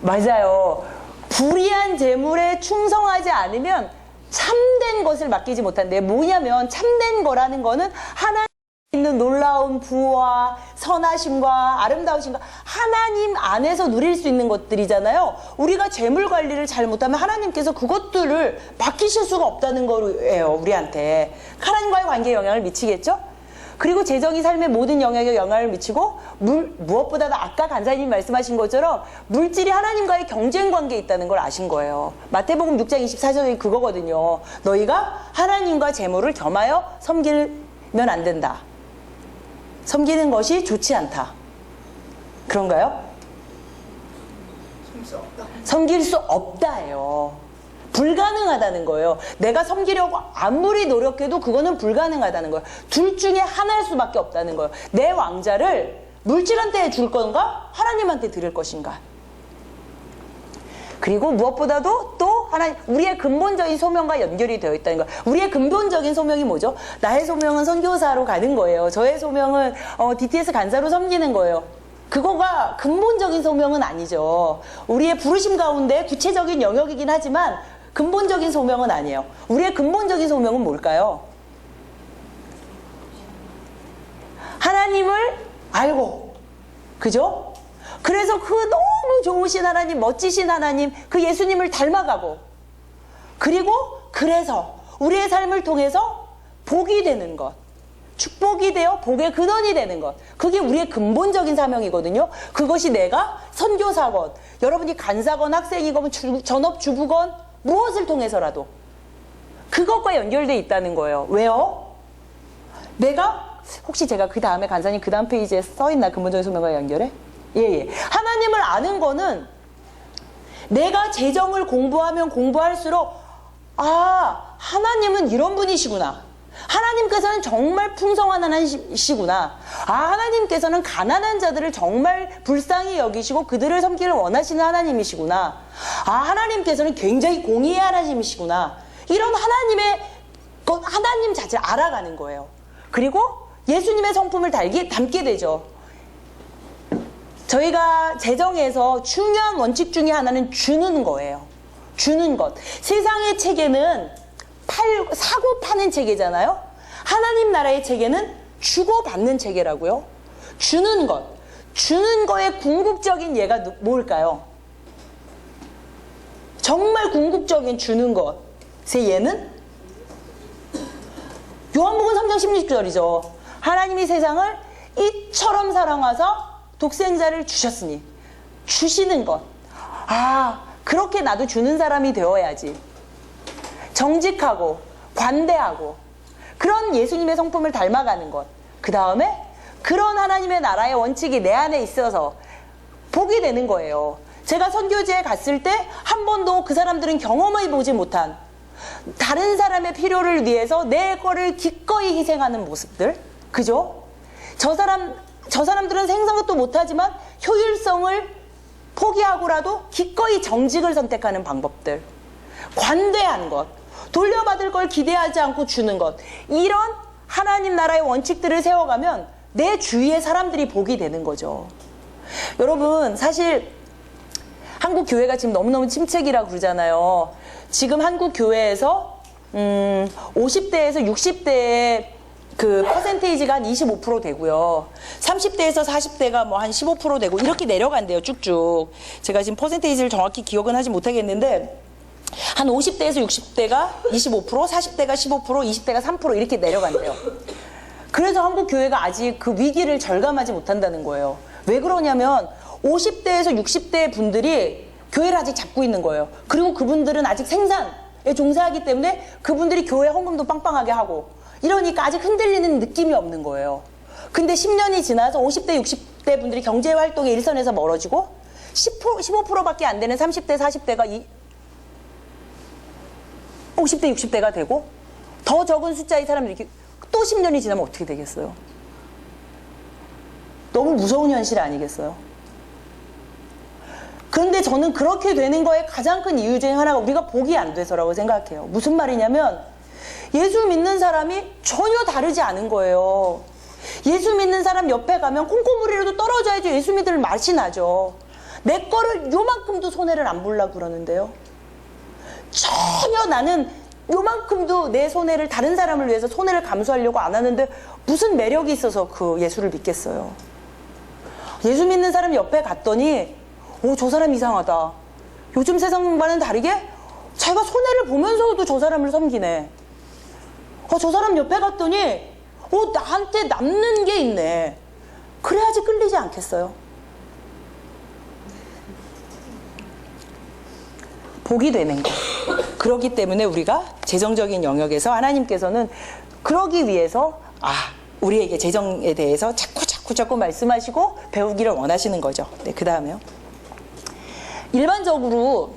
맡기면 맞아요. 불의한 재물에 충성하지 않으면 참된 것을 맡기지 못한대. 뭐냐면 참된 거라는 거는 하나님 있는 놀라운 부와 선하심과 아름다우심과 하나님 안에서 누릴 수 있는 것들이잖아요. 우리가 재물 관리를 잘못하면 하나님께서 그것들을 맡기실 수가 없다는 거예요. 우리한테 하나님과의 관계에 영향을 미치겠죠. 그리고 재정이 삶의 모든 영역에 영향을 미치고 무엇보다도 아까 간사님 말씀하신 것처럼 물질이 하나님과의 경쟁 관계에 있다는 걸 아신 거예요. 마태복음 6장 24절이 그거거든요. 너희가 하나님과 재물을 겸하여 섬기면 안 된다. 섬기는 것이 좋지 않다. 그런가요? 섬길 수 없다예요. 불가능하다는 거예요. 내가 섬기려고 아무리 노력해도 그거는 불가능하다는 거예요. 둘 중에 하나일 수밖에 없다는 거예요. 내 왕자를 물질한테 줄 건가? 하나님한테 드릴 것인가? 그리고 무엇보다도 또 하나님, 우리의 근본적인 소명과 연결이 되어 있다는 거예요. 우리의 근본적인 소명이 뭐죠? 나의 소명은 선교사로 가는 거예요. 저의 소명은 DTS 간사로 섬기는 거예요. 그거가 근본적인 소명은 아니죠. 우리의 부르심 가운데 구체적인 영역이긴 하지만 근본적인 소명은 아니에요. 우리의 근본적인 소명은 뭘까요? 하나님을 알고, 그죠? 그래서 그 너무 좋으신 하나님, 멋지신 하나님, 그 예수님을 닮아가고, 그리고 그래서 우리의 삶을 통해서 복이 되는 것, 축복이 되어 복의 근원이 되는 것, 그게 우리의 근본적인 사명이거든요. 그것이 내가 선교사건, 여러분이 간사건 학생이건 전업주부건 무엇을 통해서라도 그것과 연결되어 있다는 거예요. 왜요? 내가 혹시 제가 그 다음에 간사님 그 다음 페이지에 써있나? 근본적인 소명과 연결해? 예. 하나님을 아는 거는 내가 재정을 공부하면 공부할수록 하나님은 이런 분이시구나. 하나님께서는 정말 풍성한 하나님이시구나. 하나님께서는 가난한 자들을 정말 불쌍히 여기시고 그들을 섬기를 원하시는 하나님이시구나. 하나님께서는 굉장히 공의의 하나님이시구나. 이런 하나님 자체를 알아가는 거예요. 그리고 예수님의 성품을 담게 되죠. 저희가 재정에서 중요한 원칙 중에 하나는 주는 거예요. 주는 것. 세상의 체계는 사고 파는 체계잖아요. 하나님 나라의 체계는 주고받는 체계라고요. 주는 것. 주는 거의 궁극적인 예가 뭘까요? 정말 궁극적인 주는 것의 예는 요한복음 3장 16절이죠. 하나님이 세상을 이처럼 사랑하사 독생자를 주셨으니, 주시는 것. 그렇게 나도 주는 사람이 되어야지. 정직하고 관대하고 그런 예수님의 성품을 닮아가는 것. 그 다음에 그런 하나님의 나라의 원칙이 내 안에 있어서 복이 되는 거예요. 제가 선교지에 갔을 때 한 번도 그 사람들은 경험해 보지 못한 다른 사람의 필요를 위해서 내 거를 기꺼이 희생하는 모습들. 그죠? 저 사람들은 생각도 못하지만 효율성을 포기하고라도 기꺼이 정직을 선택하는 방법들. 관대한 것. 돌려받을 걸 기대하지 않고 주는 것. 이런 하나님 나라의 원칙들을 세워가면 내 주위의 사람들이 복이 되는 거죠. 여러분, 사실 한국 교회가 지금 너무너무 침체기라고 그러잖아요. 지금 한국 교회에서 50대에서 60대의 그 퍼센테이지가 한 25% 되고요. 30대에서 40대가 뭐 한 15% 되고 이렇게 내려간대요, 쭉쭉. 제가 지금 퍼센테이지를 정확히 기억은 하지 못하겠는데 한 50대에서 60대가 25%, 40대가 15%, 20대가 3% 이렇게 내려간대요. 그래서 한국 교회가 아직 그 위기를 절감하지 못한다는 거예요. 왜 그러냐면 50대에서 60대 분들이 교회를 아직 잡고 있는 거예요. 그리고 그분들은 아직 생산에 종사하기 때문에 그분들이 교회 헌금도 빵빵하게 하고 이러니까 아직 흔들리는 느낌이 없는 거예요. 근데 10년이 지나서 50대, 60대 분들이 경제활동의 일선에서 멀어지고 15%밖에 안 되는 30대, 40대가 50대, 60대가 되고 더 적은 숫자의 사람들이 또 10년이 지나면 어떻게 되겠어요? 너무 무서운 현실 아니겠어요? 그런데 저는 그렇게 되는 거에 가장 큰 이유 중에 하나가 우리가 복이 안 돼서라고 생각해요. 무슨 말이냐면 예수 믿는 사람이 전혀 다르지 않은 거예요. 예수 믿는 사람 옆에 가면 콩고물이라도 떨어져야지 예수 믿을 맛이 나죠. 내 거를 요만큼도 손해를 안 보려고 그러는데요. 전혀 나는 요만큼도 내 손해를 다른 사람을 위해서 손해를 감수하려고 안 하는데 무슨 매력이 있어서 그 예수를 믿겠어요. 예수 믿는 사람 옆에 갔더니 오, 저 사람 이상하다. 요즘 세상과는 다르게 자기가 손해를 보면서도 저 사람을 섬기네. 저 사람 옆에 갔더니 나한테 남는 게 있네. 그래야지 끌리지 않겠어요? 복이 되는 거. 그렇기 때문에 우리가 재정적인 영역에서 하나님께서는 그러기 위해서 우리에게 재정에 대해서 자꾸 말씀하시고 배우기를 원하시는 거죠. 네, 그 다음에요. 일반적으로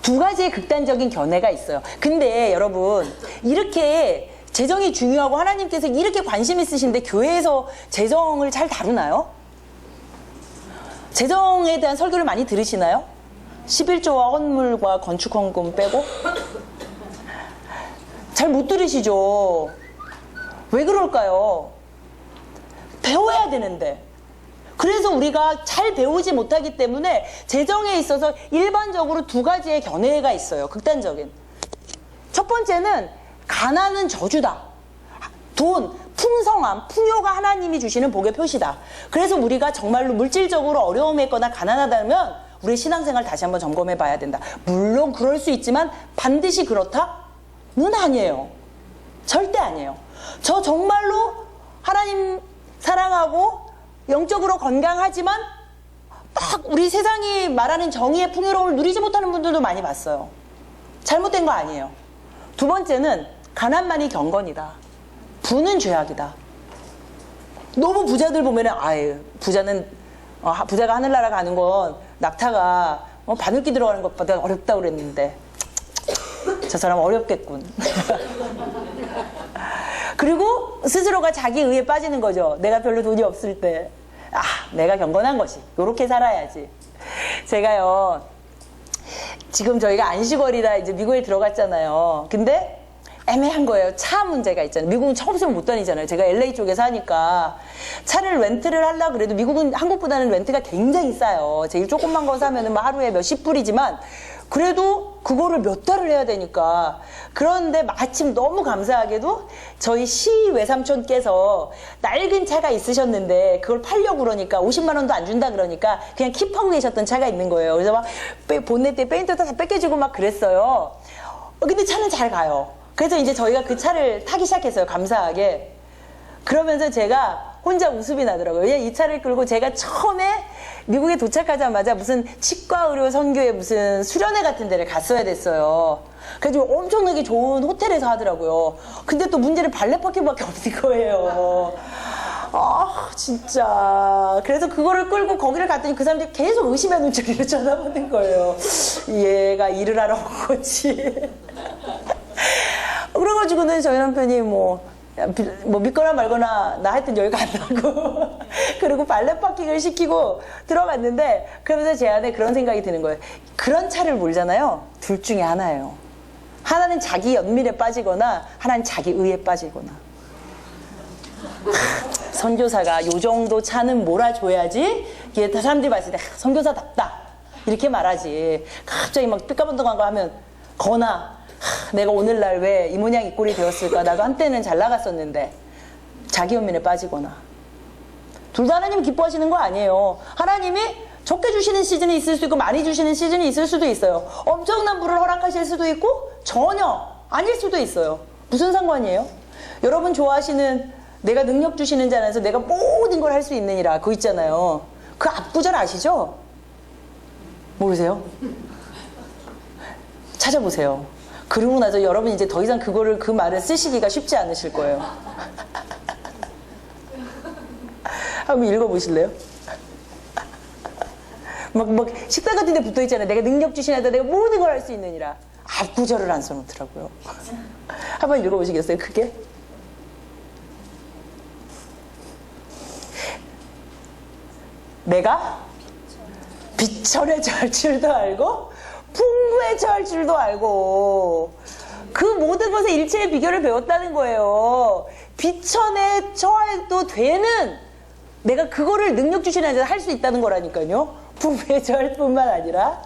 두 가지의 극단적인 견해가 있어요. 근데 여러분 이렇게 재정이 중요하고 하나님께서 이렇게 관심 있으신데 교회에서 재정을 잘 다루나요? 재정에 대한 설교를 많이 들으시나요? 11조와 헌물과 건축헌금 빼고? 잘 못 들으시죠? 왜 그럴까요? 배워야 되는데. 그래서 우리가 잘 배우지 못하기 때문에 재정에 있어서 일반적으로 두 가지의 견해가 있어요. 극단적인. 첫 번째는 가난은 저주다. 돈, 풍성함, 풍요가 하나님이 주시는 복의 표시다. 그래서 우리가 정말로 물질적으로 어려움에 있거나 가난하다면 우리의 신앙생활 다시 한번 점검해 봐야 된다. 물론 그럴 수 있지만 반드시 그렇다는 아니에요. 절대 아니에요. 저 정말로 하나님 사랑하고 영적으로 건강하지만 막 우리 세상이 말하는 정의의 풍요로움을 누리지 못하는 분들도 많이 봤어요. 잘못된 거 아니에요. 두 번째는 가난만이 경건이다. 부는 죄악이다. 너무 부자들 보면은 부자가 하늘나라 가는 건 낙타가 바늘기 들어가는 것보다 어렵다고 그랬는데 저 사람 어렵겠군. 그리고 스스로가 자기 의에 빠지는 거죠. 내가 별로 돈이 없을 때 내가 경건한 것이 요렇게 살아야지. 제가요 지금 저희가 안식월이라 이제 미국에 들어갔잖아요. 근데 애매한 거예요. 차 문제가 있잖아요. 미국은 차 없으면 못 다니잖아요. 제가 LA 쪽에 사니까 차를 렌트를 하려고 그래도 미국은 한국보다는 렌트가 굉장히 싸요. 제일 조금만 거 사면은 뭐 하루에 몇십 불이지만 그래도 그거를 몇 달을 해야 되니까. 그런데 마침 너무 감사하게도 저희 시 외삼촌께서 낡은 차가 있으셨는데 그걸 팔려고 그러니까 50만 원도 안 준다 그러니까 그냥 킵하고 계셨던 차가 있는 거예요. 그래서 막 본네트에 페인트 다 뺏겨지고 막 그랬어요. 근데 차는 잘 가요. 그래서 이제 저희가 그 차를 타기 시작했어요. 감사하게. 그러면서 제가 혼자 웃음이 나더라고요. 왜냐면 이 차를 끌고 제가 처음에 미국에 도착하자마자 무슨 치과의료 선교에 무슨 수련회 같은 데를 갔어야 됐어요. 그래서 엄청나게 좋은 호텔에서 하더라고요. 근데 또 문제는 발레 파킹밖에 없는 거예요. 진짜. 그래서 그거를 끌고 거기를 갔더니 그 사람들이 계속 의심의 눈초리로 쳐다보는 거예요. 얘가 일을 하러 온 거지. 그래가지고는 저희 남편이 뭐 믿거나 말거나 나 하여튼 여기 간다고 그리고 발레 파킹을 시키고 들어갔는데 그러면서 제 안에 그런 생각이 드는 거예요. 그런 차를 몰잖아요. 둘 중에 하나예요. 하나는 자기 연민에 빠지거나 하나는 자기 의에 빠지거나. 선교사가 요 정도 차는 몰아줘야지 이게 사람들이 봤을 때 선교사답다 이렇게 말하지. 갑자기 막 삐까번쩍한 거 하면 거나 내가 오늘날 왜 이 모양 이 꼴이 되었을까? 나도 한때는 잘 나갔었는데 자기 연민에 빠지거나. 둘 다 하나님 기뻐하시는 거 아니에요. 하나님이 적게 주시는 시즌이 있을 수 있고 많이 주시는 시즌이 있을 수도 있어요. 엄청난 부를 허락하실 수도 있고 전혀 아닐 수도 있어요. 무슨 상관이에요? 여러분 좋아하시는 내가 능력 주시는 자 안에서 내가 모든 걸 할 수 있느니라 그거 있잖아요. 그 앞구절 아시죠? 모르세요? 찾아보세요. 그러고 나서 여러분 이제 더 이상 그 말을 쓰시기가 쉽지 않으실 거예요. 한번 읽어보실래요? 막 식당 같은 데 붙어 있잖아요. 내가 능력 주시는 자 내가 모든 걸 할 수 있느니라. 앞구절을 안 써놓더라고요. 한번 읽어보시겠어요? 크게? 내가 비천에 처할 줄도 알고 풍부에 처할 줄도 알고 그 모든 것에 일체의 비결을 배웠다는 거예요. 비천에 처해도 되는 내가 그거를 능력 주시는 자가 할 수 있다는 거라니까요. 풍부에 처할 뿐만 아니라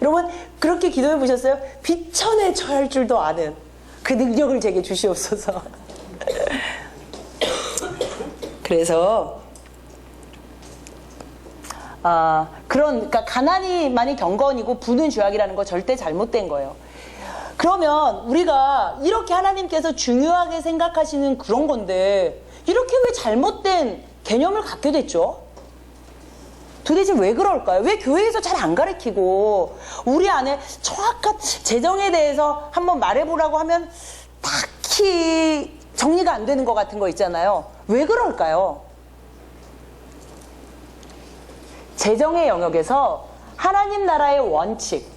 여러분 그렇게 기도해 보셨어요? 비천에 처할 줄도 아는 그 능력을 제게 주시옵소서. 그래서 그러니까 가난이 많이 경건이고 부는 죄악이라는 거 절대 잘못된 거예요. 그러면 우리가 이렇게 하나님께서 중요하게 생각하시는 그런 건데 이렇게 왜 잘못된 개념을 갖게 됐죠? 도대체 왜 그럴까요? 왜 교회에서 잘 안 가르치고 우리 안에 정확한 재정에 대해서 한번 말해보라고 하면 딱히 정리가 안 되는 것 같은 거 있잖아요. 왜 그럴까요? 재정의 영역에서 하나님 나라의 원칙,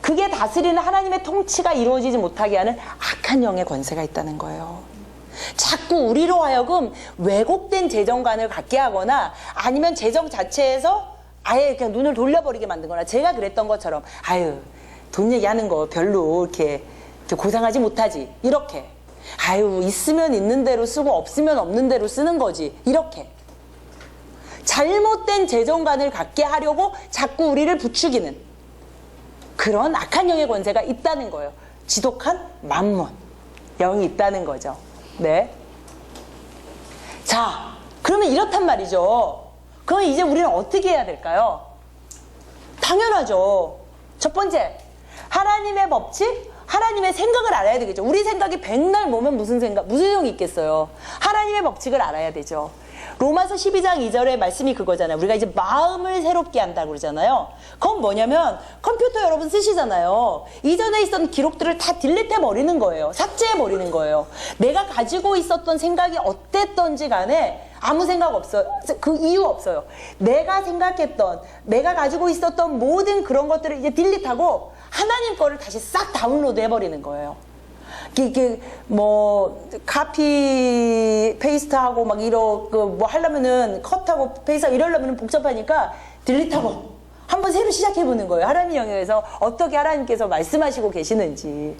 그게 다스리는 하나님의 통치가 이루어지지 못하게 하는 악한 영의 권세가 있다는 거예요. 자꾸 우리로 하여금 왜곡된 재정관을 갖게 하거나 아니면 재정 자체에서 아예 그냥 눈을 돌려버리게 만든 거나 제가 그랬던 것처럼 아유 돈 얘기하는 거 별로 이렇게 고상하지 못하지 이렇게 아유 있으면 있는 대로 쓰고 없으면 없는 대로 쓰는 거지 이렇게 잘못된 재정관을 갖게 하려고 자꾸 우리를 부추기는 그런 악한 영의 권세가 있다는 거예요. 지독한 맘몬 영이 있다는 거죠. 네. 자, 그러면 이렇단 말이죠. 그럼 이제 우리는 어떻게 해야 될까요? 당연하죠. 첫 번째, 하나님의 법칙, 하나님의 생각을 알아야 되겠죠. 우리 생각이 백날 모면 무슨 용이 있겠어요. 하나님의 법칙을 알아야 되죠. 로마서 12장 2절의 말씀이 그거잖아요. 우리가 이제 마음을 새롭게 한다고 그러잖아요. 그건 뭐냐면 컴퓨터 여러분 쓰시잖아요. 이전에 있었던 기록들을 다 딜리트해 버리는 거예요. 삭제해 버리는 거예요. 내가 가지고 있었던 생각이 어땠던지 간에 아무 생각 없어요. 그 이유 없어요. 내가 생각했던, 내가 가지고 있었던 모든 그런 것들을 이제 딜리트하고 하나님 거를 다시 싹 다운로드 해버리는 거예요. 이게 뭐 카피 페이스트하고 막 뭐 하려면은 컷하고 페이스트하고 이러려면은 복잡하니까 딜리트하고 한번 새로 시작해보는 거예요. 하나님 영역에서 어떻게 하나님께서 말씀하시고 계시는지.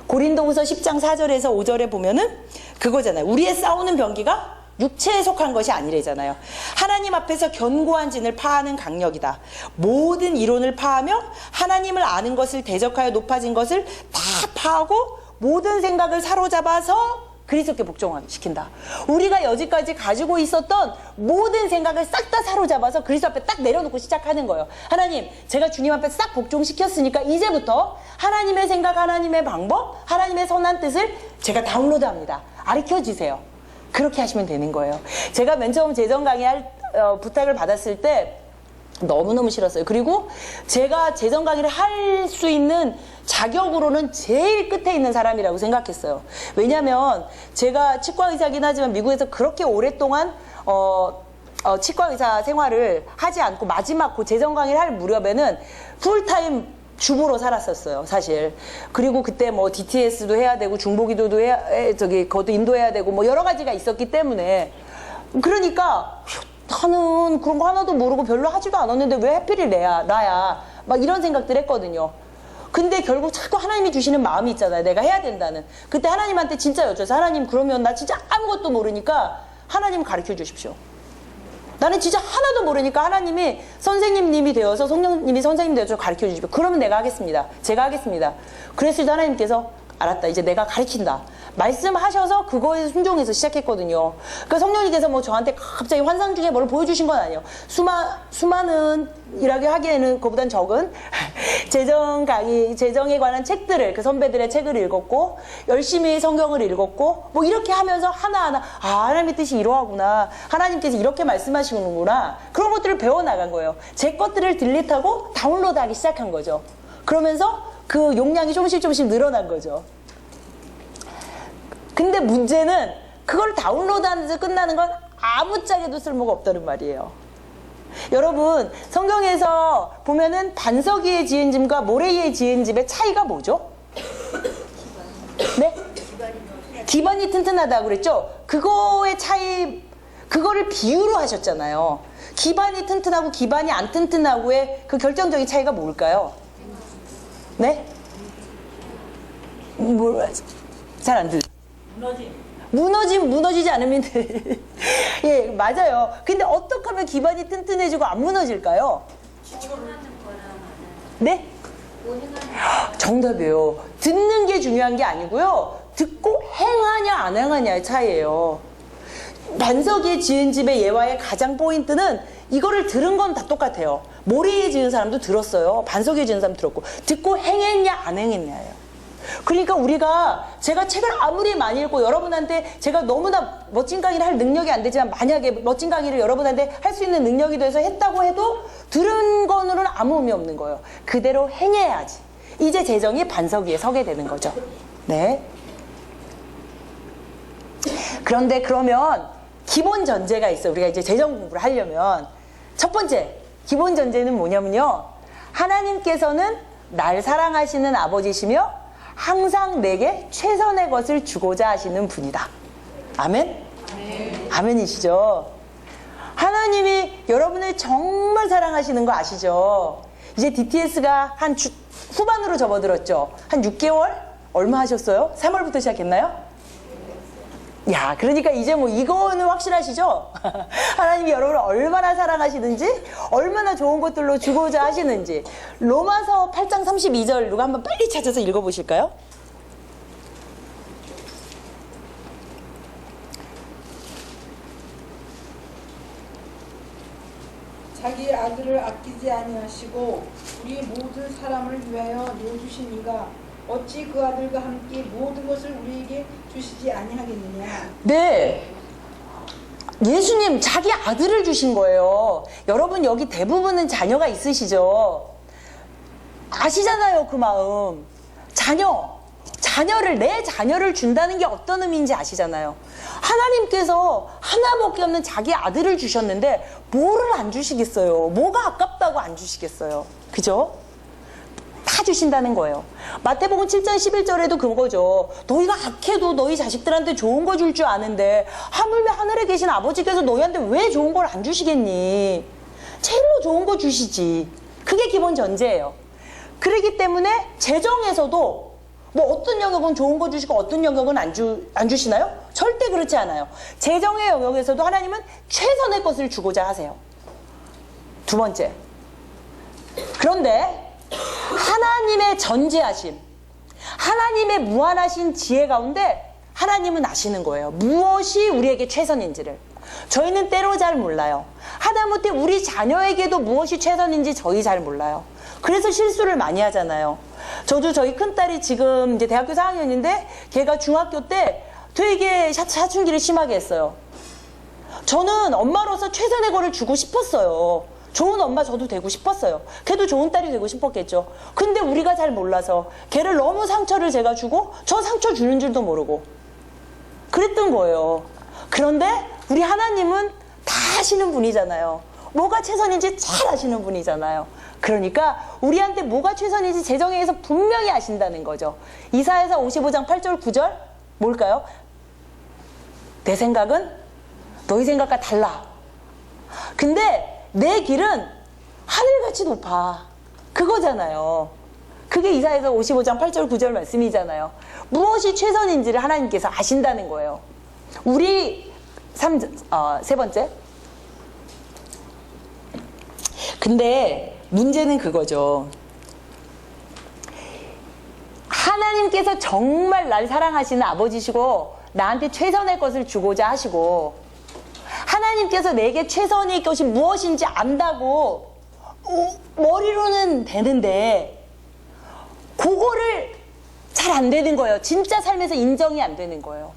고린도후서 10장 4절에서 5절에 보면은 그거잖아요. 우리의 싸우는 병기가 육체에 속한 것이 아니래잖아요. 하나님 앞에서 견고한 진을 파하는 강력이다. 모든 이론을 파하며 하나님을 아는 것을 대적하여 높아진 것을 다 파하고 모든 생각을 사로잡아서 그리스도께 복종시킨다. 우리가 여지까지 가지고 있었던 모든 생각을 싹 다 사로잡아서 그리스도 앞에 딱 내려놓고 시작하는 거예요. 하나님, 제가 주님 앞에 싹 복종시켰으니까 이제부터 하나님의 생각, 하나님의 방법, 하나님의 선한 뜻을 제가 다운로드합니다. 가르쳐주세요. 그렇게 하시면 되는 거예요. 제가 맨 처음 재정 강의 부탁을 받았을 때 너무너무 싫었어요. 그리고 제가 재정 강의를 할 수 있는 자격으로는 제일 끝에 있는 사람이라고 생각했어요. 왜냐하면 제가 치과 의사긴 하지만 미국에서 그렇게 오랫동안 치과 의사 생활을 하지 않고 마지막 그 재정 강의를 할 무렵에는 풀타임 주부로 살았었어요, 사실. 그리고 그때 뭐 DTS도 해야 되고 중보기도도 그것도 인도해야 되고 뭐 여러 가지가 있었기 때문에 그러니까 나는 그런 거 하나도 모르고 별로 하지도 않았는데 왜 하필이 나야 막 이런 생각들 했거든요. 근데 결국 자꾸 하나님이 주시는 마음이 있잖아요. 내가 해야 된다는. 그때 하나님한테 진짜 여쭤서 하나님 그러면 나 진짜 아무것도 모르니까 하나님 가르쳐 주십시오. 나는 진짜 하나도 모르니까 하나님이 선생님님이 되어서 성령님이 선생님 되어서 가르쳐 주십시오. 그러면 내가 하겠습니다. 제가 하겠습니다. 그랬을 때 하나님께서 알았다. 이제 내가 가르친다. 말씀하셔서 그거에 순종해서 시작했거든요. 그러니까 성령님께서 뭐 저한테 갑자기 환상 중에 뭘 보여주신 건 아니에요. 수많은 이라고 하기에는 그보단 적은 재정 강의, 재정에 관한 책들을 그 선배들의 책을 읽었고 열심히 성경을 읽었고 뭐 이렇게 하면서 하나하나 하나님의 뜻이 이러하구나. 하나님께서 이렇게 말씀하시는구나. 그런 것들을 배워나간 거예요. 제 것들을 딜리트하고 다운로드하기 시작한 거죠. 그러면서 그 용량이 조금씩 늘어난 거죠. 근데 문제는 그걸 다운로드하면서 끝나는 건 아무짝에도 쓸모가 없다는 말이에요. 여러분 성경에서 보면은 반석 위에 지은 집과 모래 위에 지은 집의 차이가 뭐죠? 네? 기반이 튼튼하다고 그랬죠? 그거의 차이, 그거를 비유로 하셨잖아요. 기반이 튼튼하고 기반이 안 튼튼하고의 그 결정적인 차이가 뭘까요? 네? 잘 안 들려. 무너지지 않으면 돼. 예, 맞아요. 근데 어떻게 하면 기반이 튼튼해지고 안 무너질까요? 네? 정답이에요. 듣는 게 중요한 게 아니고요. 듣고 행하냐 안 행하냐의 차이예요. 반석이에 지은 집의 예화의 가장 포인트는 이거를 들은 건 다 똑같아요. 모래에 지은 사람도 들었어요. 반석이에 지은 사람도 들었고, 듣고 행했냐 안 행했냐예요. 그러니까 우리가, 제가 책을 아무리 많이 읽고 여러분한테 제가 너무나 멋진 강의를 할 능력이 안 되지만, 만약에 멋진 강의를 여러분한테 할 수 있는 능력이 돼서 했다고 해도 들은 거는 아무 의미 없는 거예요. 그대로 행해야지 이제 재정이 반석 위에 서게 되는 거죠. 네. 그런데 그러면 기본 전제가 있어요. 우리가 이제 재정 공부를 하려면 첫 번째 기본 전제는 뭐냐면요, 하나님께서는 날 사랑하시는 아버지시며 항상 내게 최선의 것을 주고자 하시는 분이다. 아멘? 아멘이시죠? 하나님이 여러분을 정말 사랑하시는 거 아시죠? 이제 DTS가 한 후반으로 접어들었죠. 한 6개월? 얼마 하셨어요? 3월부터 시작했나요? 야, 그러니까 이제 뭐 이거는 확실하시죠? 하나님이 여러분을 얼마나 사랑하시는지, 얼마나 좋은 것들로 주고자 하시는지. 로마서 8장 32절 누가 한번 빨리 찾아서 읽어보실까요? 자기 아들을 아끼지 아니하시고 우리 모든 사람을 위하여 내어주신 이가 어찌 그 아들과 함께 모든 것을 우리에게 주시지 아니하겠느냐. 네. 예수님 자기 아들을 주신 거예요. 여러분 여기 대부분은 자녀가 있으시죠? 아시잖아요, 그 마음. 내 자녀를 준다는 게 어떤 의미인지 아시잖아요. 하나님께서 하나밖에 없는 자기 아들을 주셨는데 뭐를 안 주시겠어요? 뭐가 아깝다고 안 주시겠어요? 그죠? 다 주신다는 거예요. 마태복음 7장 11절에도 그거죠. 너희가 악해도 너희 자식들한테 좋은 거 줄 줄 아는데 하물며 하늘에 계신 아버지께서 너희한테 왜 좋은 걸 안 주시겠니? 제일로 좋은 거 주시지. 그게 기본 전제예요. 그렇기 때문에 재정에서도 뭐 어떤 영역은 좋은 거 주시고 어떤 영역은 안 주시나요? 절대 그렇지 않아요. 재정의 영역에서도 하나님은 최선의 것을 주고자 하세요. 두 번째. 그런데 하나님의 전지하심, 하나님의 무한하신 지혜 가운데 하나님은 아시는 거예요. 무엇이 우리에게 최선인지를. 저희는 때로 잘 몰라요. 하다못해 우리 자녀에게도 무엇이 최선인지 저희 잘 몰라요. 그래서 실수를 많이 하잖아요. 저도 저희 큰딸이 지금 이제 대학교 4학년인데 걔가 중학교 때 되게 사춘기를 심하게 했어요. 저는 엄마로서 최선의 거를 주고 싶었어요. 좋은 엄마 저도 되고 싶었어요. 걔도 좋은 딸이 되고 싶었겠죠. 근데 우리가 잘 몰라서 걔를 너무 상처를 제가 주고 저 상처 주는 줄도 모르고 그랬던 거예요. 그런데 우리 하나님은 다 아시는 분이잖아요. 뭐가 최선인지 잘 아시는 분이잖아요. 그러니까 우리한테 뭐가 최선인지 재정에 의해서 분명히 아신다는 거죠. 이사야서 55장 8절 9절 뭘까요? 내 생각은 너희 생각과 달라. 근데 내 길은 하늘같이 높아. 그거잖아요. 그게 이사야서 55장 8절 9절 말씀이잖아요. 무엇이 최선인지를 하나님께서 아신다는 거예요. 우리 세 번째. 근데 문제는 그거죠. 하나님께서 정말 날 사랑하시는 아버지시고 나한테 최선의 것을 주고자 하시고 하나님께서 내게 최선의 것이 무엇인지 안다고 머리로는 되는데 그거를 잘 안 되는 거예요. 진짜 삶에서 인정이 안 되는 거예요.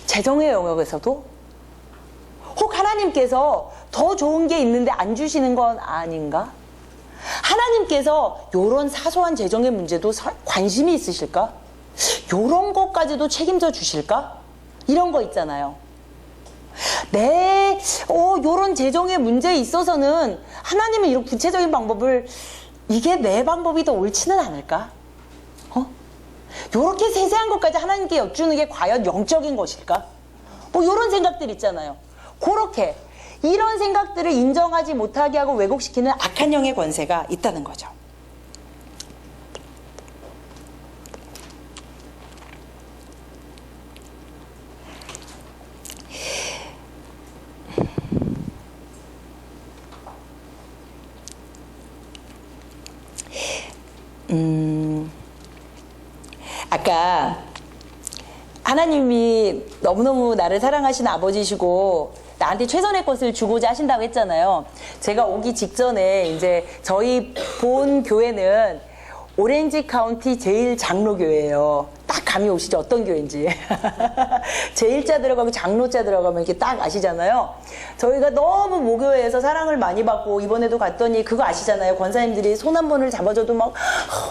재정의 영역에서도 혹 하나님께서 더 좋은 게 있는데 안 주시는 건 아닌가? 하나님께서 이런 사소한 재정의 문제도 관심이 있으실까? 이런 것까지도 책임져 주실까? 이런 거 있잖아요. 요런 재정의 문제에 있어서는 하나님은 이런 구체적인 방법을 이게 내 방법이 더 옳지는 않을까? 요렇게 세세한 것까지 하나님께 여쭈는 게 과연 영적인 것일까? 뭐 요런 생각들 있잖아요. 그렇게 이런 생각들을 인정하지 못하게 하고 왜곡시키는 악한 영의 권세가 있다는 거죠. 아까 하나님이 너무너무 나를 사랑하시는 아버지시고 나한테 최선의 것을 주고자 하신다고 했잖아요. 제가 오기 직전에 이제 저희 본 교회는 오렌지 카운티 제일 장로교회예요. 딱 감이 오시죠? 어떤 교회인지. 제일자 들어가고 장로자 들어가면 이렇게 딱 아시잖아요. 저희가 너무 모교회에서 사랑을 많이 받고 이번에도 갔더니 그거 아시잖아요. 권사님들이 손 한 번을 잡아줘도 막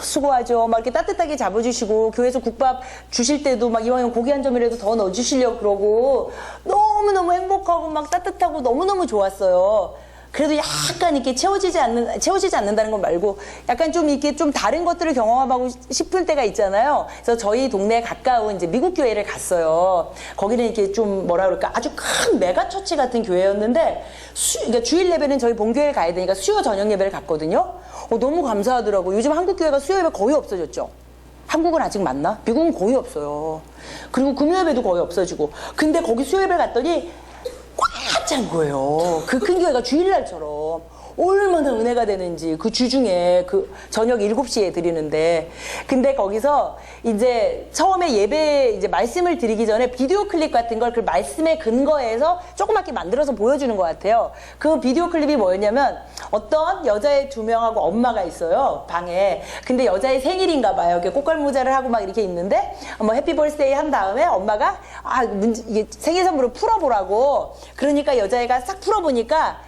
수고하죠. 막 이렇게 따뜻하게 잡아주시고 교회에서 국밥 주실 때도 막 이왕이면 고기 한 점이라도 더 넣어주시려고 그러고 너무너무 행복하고 막 따뜻하고 너무너무 좋았어요. 그래도 약간 이렇게 채워지지 않는다는 건 말고 약간 좀 이렇게 좀 다른 것들을 경험하고 싶을 때가 있잖아요. 그래서 저희 동네에 가까운 이제 미국 교회를 갔어요. 거기는 이렇게 좀 뭐라 그럴까 아주 큰 메가처치 같은 교회였는데 그러니까 주일 예배는 저희 본교회에 가야 되니까 수요 저녁 예배를 갔거든요. 너무 감사하더라고요. 요즘 한국 교회가 수요 예배 거의 없어졌죠. 한국은 아직 맞나? 미국은 거의 없어요. 그리고 금요 예배도 거의 없어지고. 근데 거기 수요 예배 갔더니 꽉 찬 거예요. 그 큰 교회가 주일날처럼 얼마나 은혜가 되는지 그 주중에 그 저녁 7시에 드리는데 근데 거기서 이제 처음에 예배 이제 말씀을 드리기 전에 비디오 클립 같은 걸 그 말씀에 근거해서 조그맣게 만들어서 보여주는 것 같아요. 그 비디오 클립이 뭐였냐면 어떤 여자애 2명하고 엄마가 있어요 방에. 근데 여자의 생일인가 봐요. 이렇게 꽃갈모자를 하고 막 이렇게 있는데 뭐 해피 벌스데이 한 다음에 엄마가 이게 생일 선물을 풀어보라고 그러니까 여자애가 싹 풀어보니까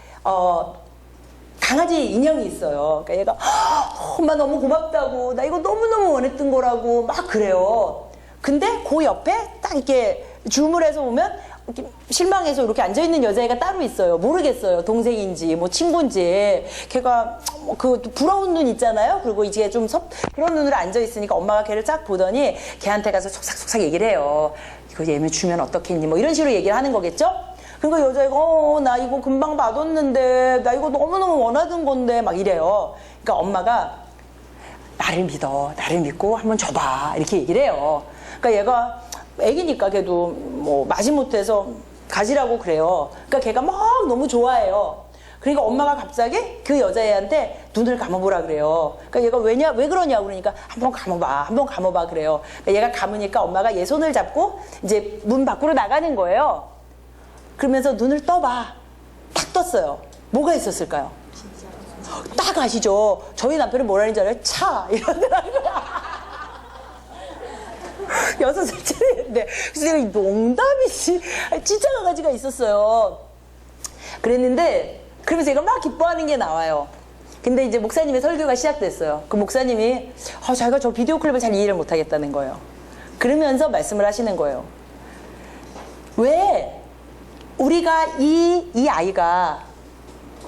강아지 인형이 있어요. 그러니까 얘가 엄마 너무 고맙다고 나 이거 너무너무 원했던 거라고 막 그래요. 근데 그 옆에 딱 이렇게 줌을 해서 보면 이렇게 실망해서 이렇게 앉아있는 여자애가 따로 있어요. 모르겠어요. 동생인지 뭐 친구인지. 걔가 그 부러운 눈 있잖아요. 그리고 이제 좀 그런 눈으로 앉아있으니까 엄마가 걔를 쫙 보더니 걔한테 가서 속삭속삭 얘기를 해요. 이거 얘면 주면 어떻겠니 뭐 이런 식으로 얘기를 하는 거겠죠. 그러니까 여자애가 나 이거 금방 받았는데 나 이거 너무너무 원하던 건데 막 이래요. 그러니까 엄마가 나를 믿고 한번 줘봐 이렇게 얘기를 해요. 그러니까 얘가 애기니까 걔도 뭐 마지못해서 가지라고 그래요. 그러니까 걔가 막 너무 좋아해요. 그러니까 엄마가 갑자기 그 여자애한테 눈을 감아보라 그래요. 그러니까 얘가 왜 그러냐고 그러니까 한번 감아봐 그래요. 그러니까 얘가 감으니까 엄마가 얘 손을 잡고 이제 문 밖으로 나가는 거예요. 그러면서 눈을 떠봐. 딱 떴어요. 뭐가 있었을까요? 딱 아시죠? 저희 남편은 뭐라는 줄 알아요? 차! 이러더라고요. 6살짜리인데. 그래서 내가 농담이지. 진짜 강아지가 있었어요. 그랬는데, 그러면서 얘가 막 기뻐하는 게 나와요. 근데 이제 목사님의 설교가 시작됐어요. 그 목사님이, 자기가 저 비디오 클립을 잘 이해를 못 하겠다는 거예요. 그러면서 말씀을 하시는 거예요. 왜 우리가 이 아이가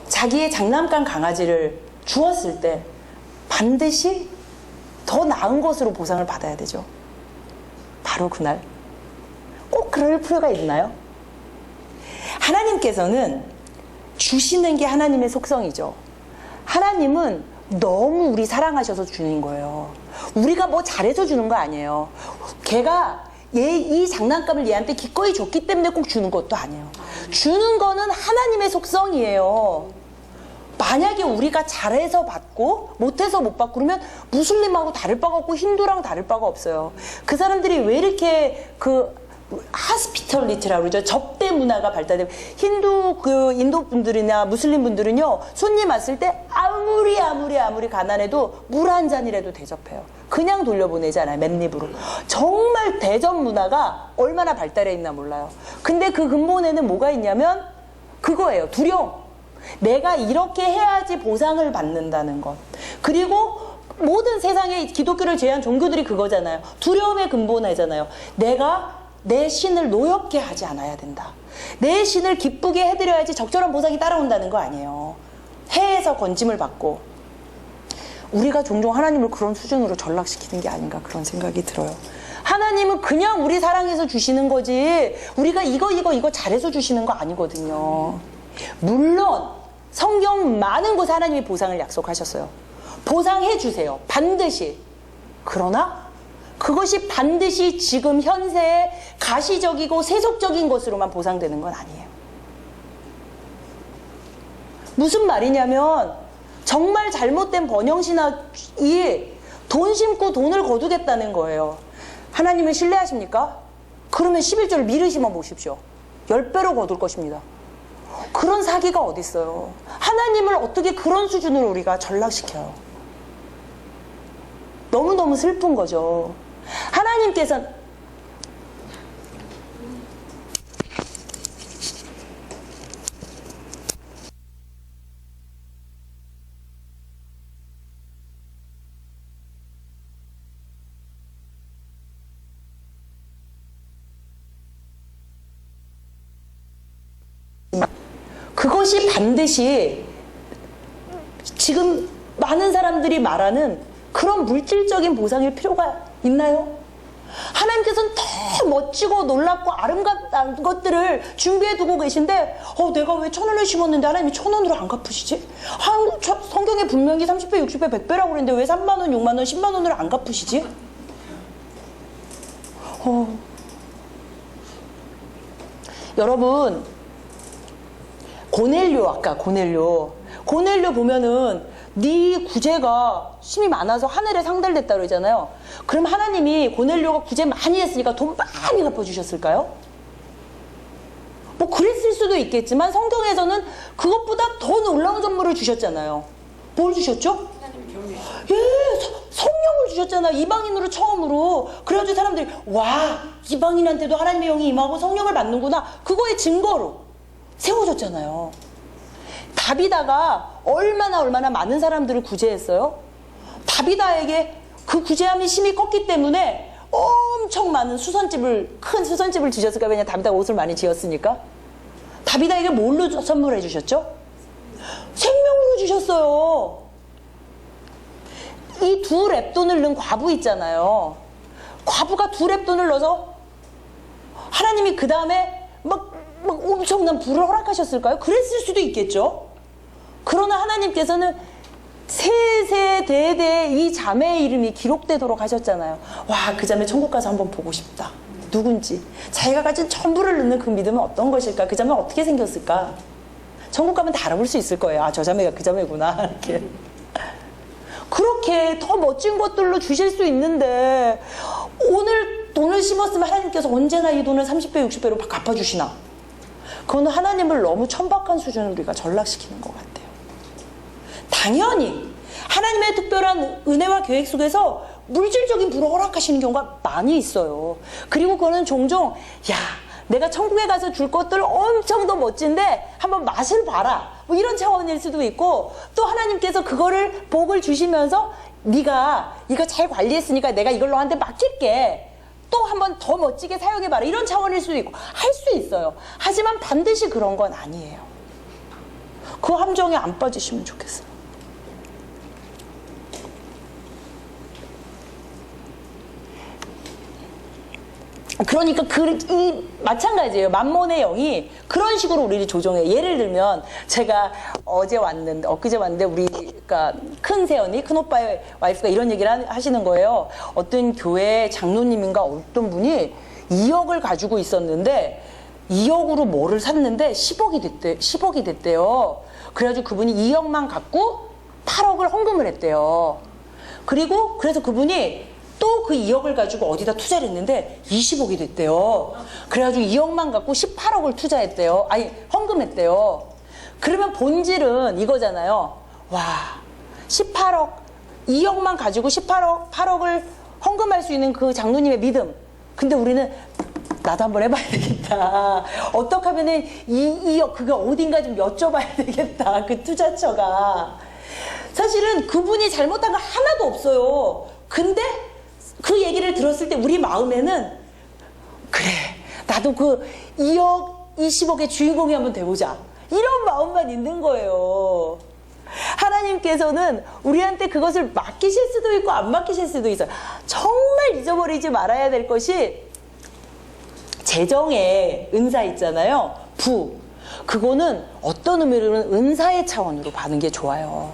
자기의 장난감 강아지를 주었을 때 반드시 더 나은 것으로 보상을 받아야 되죠. 바로 그날. 꼭 그럴 필요가 있나요? 하나님께서는 주시는 게 하나님의 속성이죠. 하나님은 너무 우리 사랑하셔서 주는 거예요. 우리가 뭐 잘해서 주는 거 아니에요. 걔가 이 장난감을 얘한테 기꺼이 줬기 때문에 꼭 주는 것도 아니에요. 주는 거는 하나님의 속성이에요. 만약에 우리가 잘해서 받고 못해서 못 받고 그러면 무슬림하고 다를 바가 없고 힌두랑 다를 바가 없어요. 그 사람들이 왜 이렇게 하스피털리티라고 그러죠. 접대 문화가 발달되고 인도 분들이나 무슬림 분들은요 손님 왔을 때 아무리 가난해도 물 한 잔이라도 대접해요. 그냥 돌려보내잖아요. 맨입으로. 정말 대접 문화가 얼마나 발달해 있나 몰라요. 근데 그 근본에는 뭐가 있냐면 그거예요. 두려움. 내가 이렇게 해야지 보상을 받는다는 것. 그리고 모든 세상의 기독교를 제외한 종교들이 그거잖아요. 두려움의 근본이잖아요. 내가 내 신을 노엽게 하지 않아야 된다. 내 신을 기쁘게 해드려야지 적절한 보상이 따라온다는 거 아니에요. 해에서 건짐을 받고 우리가 종종 하나님을 그런 수준으로 전락시키는 게 아닌가 그런 생각이 들어요. 하나님은 그냥 우리 사랑해서 주시는 거지 우리가 이거 잘해서 주시는 거 아니거든요. 물론 성경 많은 곳에 하나님이 보상을 약속하셨어요. 보상해 주세요. 반드시. 그러나 그것이 반드시 지금 현세의 가시적이고 세속적인 것으로만 보상되는 건 아니에요. 무슨 말이냐면 정말 잘못된 번영신학이 돈 심고 돈을 거두겠다는 거예요. 하나님을 신뢰하십니까? 그러면 11조를 미리 심어 보십시오. 10배로 거둘 것입니다. 그런 사기가 어디 있어요. 하나님을 어떻게 그런 수준으로 우리가 전락시켜요. 너무너무 슬픈 거죠. 하나님께서는 그것이 반드시 지금 많은 사람들이 말하는 그런 물질적인 보상일 필요가 있나요? 하나님께서는 더 멋지고 놀랍고 아름다운 것들을 준비해 두고 계신데 내가 왜 1,000원을 심었는데 하나님이 1,000원으로 안 갚으시지? 성경에 분명히 30배, 60배, 100배라고 그랬는데 왜 3만 원, 6만 원, 10만 원을 안 갚으시지? 여러분, 아까 고넬료 보면은 네 구제가 힘이 많아서 하늘에 상달됐다 그러잖아요. 그럼 하나님이 고넬료가 구제 많이 했으니까 돈 많이 갚아주셨을까요? 뭐 그랬을 수도 있겠지만 성경에서는 그것보다 더 놀라운 선물을 주셨잖아요. 뭘 주셨죠? 성령을 주셨잖아요. 이방인으로 처음으로. 그래가지고 사람들이 와, 이방인한테도 하나님의 영이 임하고 성령을 받는구나. 그거의 증거로 세워졌잖아요. 다비다가 얼마나 많은 사람들을 구제했어요. 다비다에게 그 구제함이 심히 컸기 때문에 엄청 많은 큰 수선집을 지셨을까? 왜냐면 다비다가 옷을 많이 지었으니까. 다비다에게 뭘로 선물해 주셨죠? 생명으로 주셨어요. 이 2렙돈을 넣은 과부 있잖아요. 과부가 2렙돈을 넣어서 하나님이 그 다음에 막 엄청난 부를 허락하셨을까요? 그랬을 수도 있겠죠. 그러나 하나님께서는 세세대대 이 자매의 이름이 기록되도록 하셨잖아요. 와, 그 자매 천국 가서 한번 보고 싶다. 누군지. 자기가 가진 전부를 넣는 그 믿음은 어떤 것일까? 그 자매는 어떻게 생겼을까? 천국 가면 다 알아볼 수 있을 거예요. 아, 저 자매가 그 자매구나. 이렇게. 그렇게 더 멋진 것들로 주실 수 있는데 오늘 돈을 심었으면 하나님께서 언제나 이 돈을 30배, 60배로 갚아주시나? 그거는 하나님을 너무 천박한 수준으로 우리가 전락시키는 것 같아요. 당연히 하나님의 특별한 은혜와 계획 속에서 물질적인 부를 허락하시는 경우가 많이 있어요. 그리고 그거는 종종 내가 천국에 가서 줄 것들 엄청 더 멋진데 한번 맛을 봐라. 뭐 이런 차원일 수도 있고, 또 하나님께서 그거를 복을 주시면서 네가 이거 잘 관리했으니까 내가 이걸로 한테 맡길게. 또 한번 더 멋지게 사용해봐라. 이런 차원일 수도 있고 할 수 있어요. 하지만 반드시 그런 건 아니에요. 그 함정에 안 빠지시면 좋겠어요. 그러니까 마찬가지예요. 만몬의 영이 그런 식으로 우리를 조종해요. 예를 들면 제가 엊그제 왔는데 우리가 큰 새언니, 큰 오빠의 와이프가 이런 얘기를 하시는 거예요. 어떤 교회 장로님인가 어떤 분이 2억을 가지고 있었는데 2억으로 뭐를 샀는데 10억이 됐대요. 그래가지고 그분이 2억만 갖고 8억을 헌금을 했대요. 그래서 그분이 또 그 2억을 가지고 어디다 투자를 했는데 20억이 됐대요. 그래가지고 2억만 갖고 18억을 투자했대요. 헌금했대요. 그러면 본질은 이거잖아요. 와, 18억, 2억만 가지고 8억을 헌금할 수 있는 그 장로님의 믿음. 근데 우리는 나도 한번 해봐야 되겠다. 어떻게 하면은 2억, 그게 어딘가 좀 여쭤봐야 되겠다. 그 투자처가. 사실은 그분이 잘못한 거 하나도 없어요. 근데 그 얘기를 들었을 때 우리 마음에는 그래, 나도 그 2억, 20억의 주인공이 한번 돼보자. 이런 마음만 있는 거예요. 하나님께서는 우리한테 그것을 맡기실 수도 있고 안 맡기실 수도 있어요. 정말 잊어버리지 말아야 될 것이 재정의 은사 있잖아요. 부. 그거는 어떤 의미로는 은사의 차원으로 봐는 게 좋아요.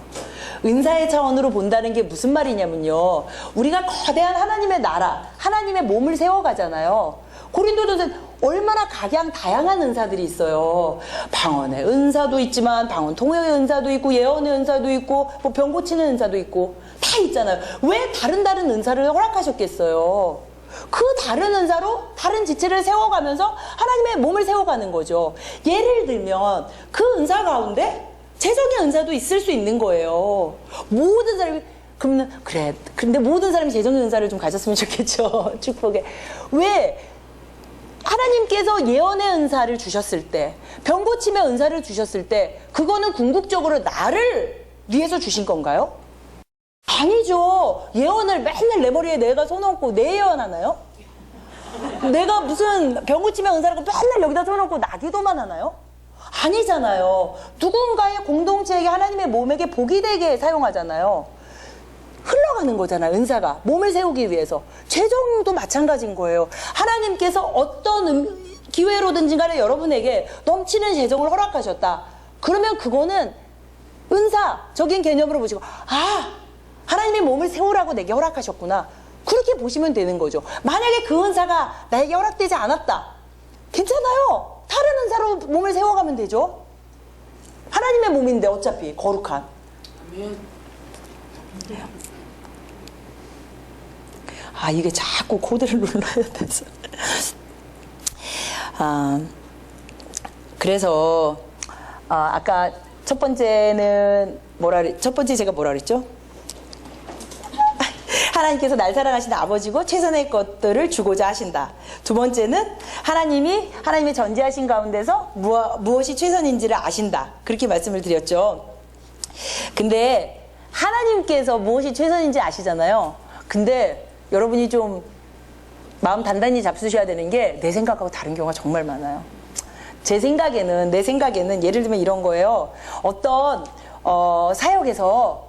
은사의 차원으로 본다는 게 무슨 말이냐면요. 우리가 거대한 하나님의 나라, 하나님의 몸을 세워가잖아요. 고린도전서에 얼마나 다양한 은사들이 있어요. 방언의 은사도 있지만 방언 통역의 은사도 있고 예언의 은사도 있고 뭐 병 고치는 은사도 있고 다 있잖아요. 왜 다른 은사를 허락하셨겠어요? 그 다른 은사로 다른 지체를 세워가면서 하나님의 몸을 세워가는 거죠. 예를 들면 그 은사 가운데 재정의 은사도 있을 수 있는 거예요. 모든 사람이 그러면 그래. 근데 모든 사람이 재정의 은사를 좀 가졌으면 좋겠죠. 축복에. 왜? 하나님께서 예언의 은사를 주셨을 때, 병 고침의 은사를 주셨을 때 그거는 궁극적으로 나를 위해서 주신 건가요? 아니죠. 예언을 맨날 내 머리에 내가 손 얹고 내 예언하나요? 내가 무슨 병 고침의 은사라고 맨날 여기다 손 얹고 나 기도만 하나요? 아니잖아요. 누군가의 공동체에게 하나님의 몸에게 복이 되게 사용하잖아요. 흘러가는 거잖아요. 은사가 몸을 세우기 위해서. 재정도 마찬가지인 거예요. 하나님께서 어떤 기회로든지 간에 여러분에게 넘치는 재정을 허락하셨다. 그러면 그거는 은사적인 개념으로 보시고 하나님의 몸을 세우라고 내게 허락하셨구나. 그렇게 보시면 되는 거죠. 만약에 그 은사가 나에게 허락되지 않았다. 괜찮아요. 다른 은사로 몸을 세워가면 되죠. 하나님의 몸인데 어차피 거룩한. 이게 자꾸 코드를 눌러야 돼서. 그래서 아까 첫 번째는 첫 번째 제가 뭐라 그랬죠? 하나님께서 날 사랑하시는 아버지고 최선의 것들을 주고자 하신다. 두 번째는 하나님의 전지하신 가운데서 무엇이 최선인지를 아신다. 그렇게 말씀을 드렸죠. 근데 하나님께서 무엇이 최선인지 아시잖아요. 근데 여러분이 좀 마음 단단히 잡수셔야 되는 게 내 생각하고 다른 경우가 정말 많아요. 내 생각에는 예를 들면 이런 거예요. 어떤 사역에서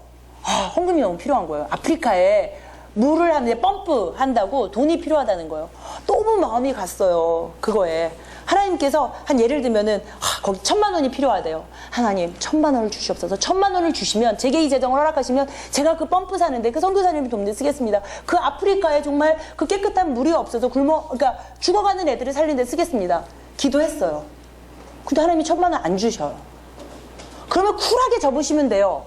헌금이 너무 필요한 거예요. 아프리카에 물을 하는데 펌프 한다고 돈이 필요하다는 거예요. 너무 마음이 갔어요. 그거에. 하나님께서 예를 들면은 거기 1,000만 원이 필요하대요. 하나님 1,000만 원을 주시옵소서. 1,000만 원을 주시면 제게 이 재정을 허락하시면 제가 그 펌프 사는데 그 선교사님이 돕는 데 쓰겠습니다. 그 아프리카에 정말 그 깨끗한 물이 없어서 그러니까 죽어가는 애들을 살리는 데 쓰겠습니다. 기도했어요. 근데 하나님이 1,000만 원 안 주셔요. 그러면 쿨하게 접으시면 돼요.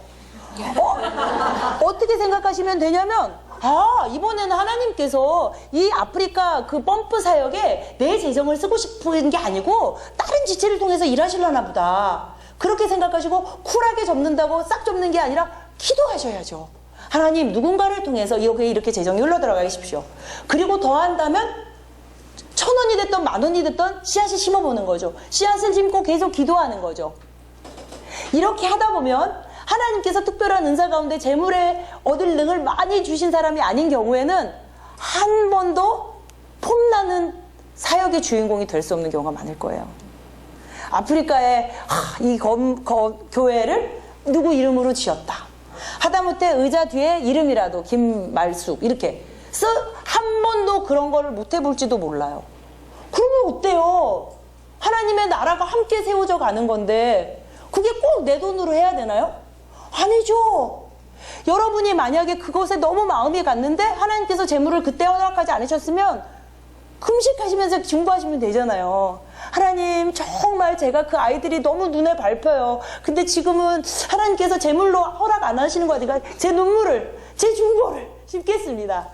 어떻게 생각하시면 되냐면 이번에는 하나님께서 이 아프리카 그 펌프 사역에 내 재정을 쓰고 싶은 게 아니고 다른 지체를 통해서 일하시려나 보다. 그렇게 생각하시고 쿨하게 접는다고 싹 접는 게 아니라 기도하셔야죠. 하나님 누군가를 통해서 이렇게 재정이 흘러들어가게 하십시오. 그리고 더한다면 1,000원이 됐던 10,000원이 됐던 씨앗을 심어보는 거죠. 씨앗을 심고 계속 기도하는 거죠. 이렇게 하다 보면 하나님께서 특별한 은사 가운데 재물에 얻을 능을 많이 주신 사람이 아닌 경우에는 한 번도 폼나는 사역의 주인공이 될 수 없는 경우가 많을 거예요. 아프리카에 이 교회를 누구 이름으로 지었다. 하다못해 의자 뒤에 이름이라도 김말숙 이렇게 한 번도 그런 거를 못 해볼지도 몰라요. 그러면 어때요? 하나님의 나라가 함께 세워져 가는 건데 그게 꼭 내 돈으로 해야 되나요? 아니죠. 여러분이 만약에 그것에 너무 마음이 갔는데 하나님께서 재물을 그때 허락하지 않으셨으면 금식하시면서 중보하시면 되잖아요. 하나님 정말 제가 그 아이들이 너무 눈에 밟혀요. 근데 지금은 하나님께서 재물로 허락 안 하시는 거 아니까 제 눈물을 제 중보를 씹겠습니다.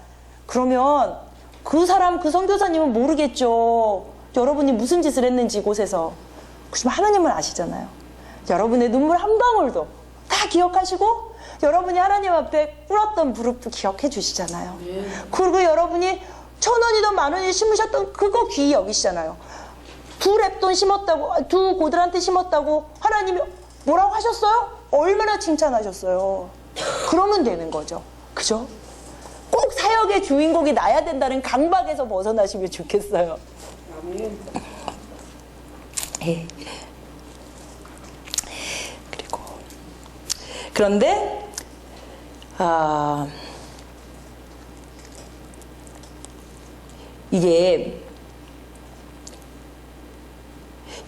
그러면 그 선교사님은 모르겠죠. 여러분이 무슨 짓을 했는지 이곳에서. 그렇지만 하나님은 아시잖아요. 여러분의 눈물 한 방울도 다 기억하시고 여러분이 하나님 앞에 꿇었던 무릎도 기억해 주시잖아요. 그리고 여러분이 1,000원이든 10,000원이 심으셨던 그거 귀히 여기시잖아요. 2랩돈 심었다고 2고들한테 심었다고 하나님이 뭐라고 하셨어요? 얼마나 칭찬하셨어요. 그러면 되는 거죠. 그죠? 꼭 사역의 주인공이 나야 된다는 강박에서 벗어나시면 좋겠어요. 예. 그런데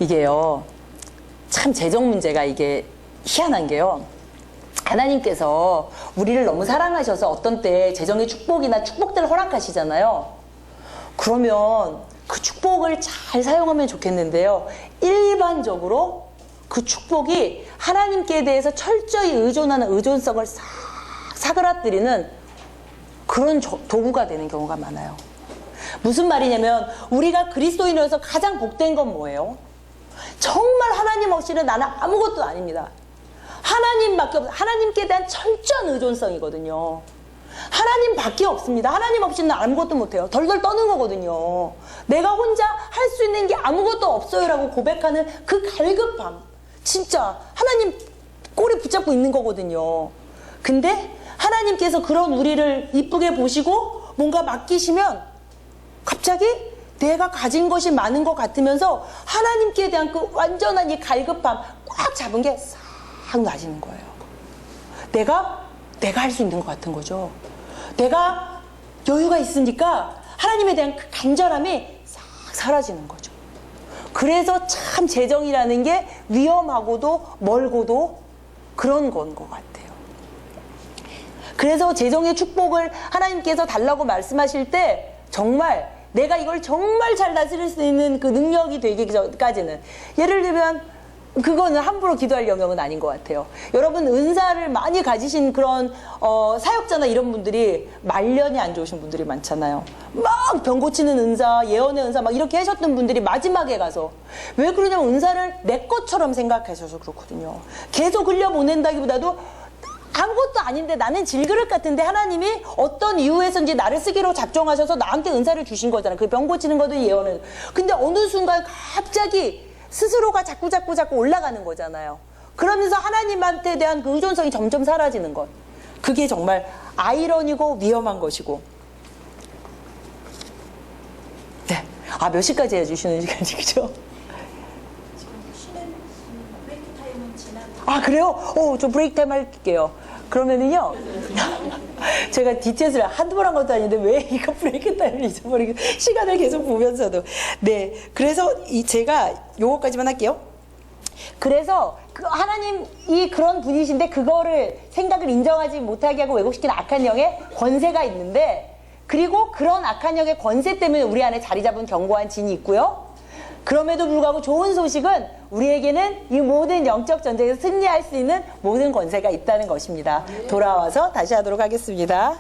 이게요 참 재정 문제가 이게 희한한 게요. 하나님께서 우리를 너무 사랑하셔서 어떤 때 재정의 축복이나 축복들을 허락하시잖아요. 그러면 그 축복을 잘 사용하면 좋겠는데요. 일반적으로 그 축복이 하나님께 대해서 철저히 의존하는 의존성을 싹 사그라뜨리는 그런 도구가 되는 경우가 많아요. 무슨 말이냐면 우리가 그리스도인으로서 가장 복된 건 뭐예요? 정말 하나님 없이는 나는 아무것도 아닙니다. 하나님밖에 없어요. 하나님께 대한 철저한 의존성이거든요. 하나님밖에 없습니다. 하나님 없이는 아무것도 못해요. 덜덜 떠는 거거든요. 내가 혼자 할 수 있는 게 아무것도 없어요라고 고백하는 그 갈급함. 진짜 하나님 꼬리 붙잡고 있는 거거든요. 근데 하나님께서 그런 우리를 이쁘게 보시고 뭔가 맡기시면 갑자기 내가 가진 것이 많은 것 같으면서 하나님께 대한 그 완전한 이 갈급함 꽉 잡은 게 싹 놔지는 거예요. 내가 할 수 있는 것 같은 거죠. 내가 여유가 있으니까 하나님에 대한 그 간절함이 싹 사라지는 거죠. 그래서 참 재정이라는 게 위험하고도 멀고도 그런 건 것 같아요. 그래서 재정의 축복을 하나님께서 달라고 말씀하실 때 정말 내가 이걸 정말 잘 다스릴 수 있는 그 능력이 되기까지는, 예를 들면 그거는 함부로 기도할 영역은 아닌 것 같아요. 여러분 은사를 많이 가지신 그런 사역자나 이런 분들이 말년이 안 좋으신 분들이 많잖아요. 막 병 고치는 은사, 예언의 은사 막 이렇게 하셨던 분들이 마지막에 가서 왜 그러냐면 은사를 내 것처럼 생각하셔서 그렇거든요. 계속 흘려보낸다기보다도 아무것도 아닌데 나는 질그릇 같은데 하나님이 어떤 이유에서인지 나를 쓰기로 작정하셔서 나한테 은사를 주신 거잖아요. 그 병 고치는 것도 예언은. 근데 어느 순간 갑자기 스스로가 자꾸 올라가는 거잖아요. 그러면서 하나님한테 대한 그 의존성이 점점 사라지는 것. 그게 정말 아이러니고 위험한 것이고. 네. 아, 몇 시까지 해주시는 시간이, 그죠? 쉬는 브레이크 타임은 지나고. 아, 그래요? 저 브레이크 타임 할게요. 그러면은요, 제가 DTS를 한두 번 한 것도 아닌데 왜 이거 브레이크 타임을 잊어버리고 시간을 계속 보면서도. 네. 그래서 제가 요거까지만 할게요. 그래서 그 하나님이 그런 분이신데 그거를 생각을 인정하지 못하게 하고 왜곡시키는 악한 영의 권세가 있는데, 그리고 그런 악한 영의 권세 때문에 우리 안에 자리 잡은 견고한 진이 있고요. 그럼에도 불구하고 좋은 소식은 우리에게는 이 모든 영적 전쟁에서 승리할 수 있는 모든 권세가 있다는 것입니다. 돌아와서 다시 하도록 하겠습니다.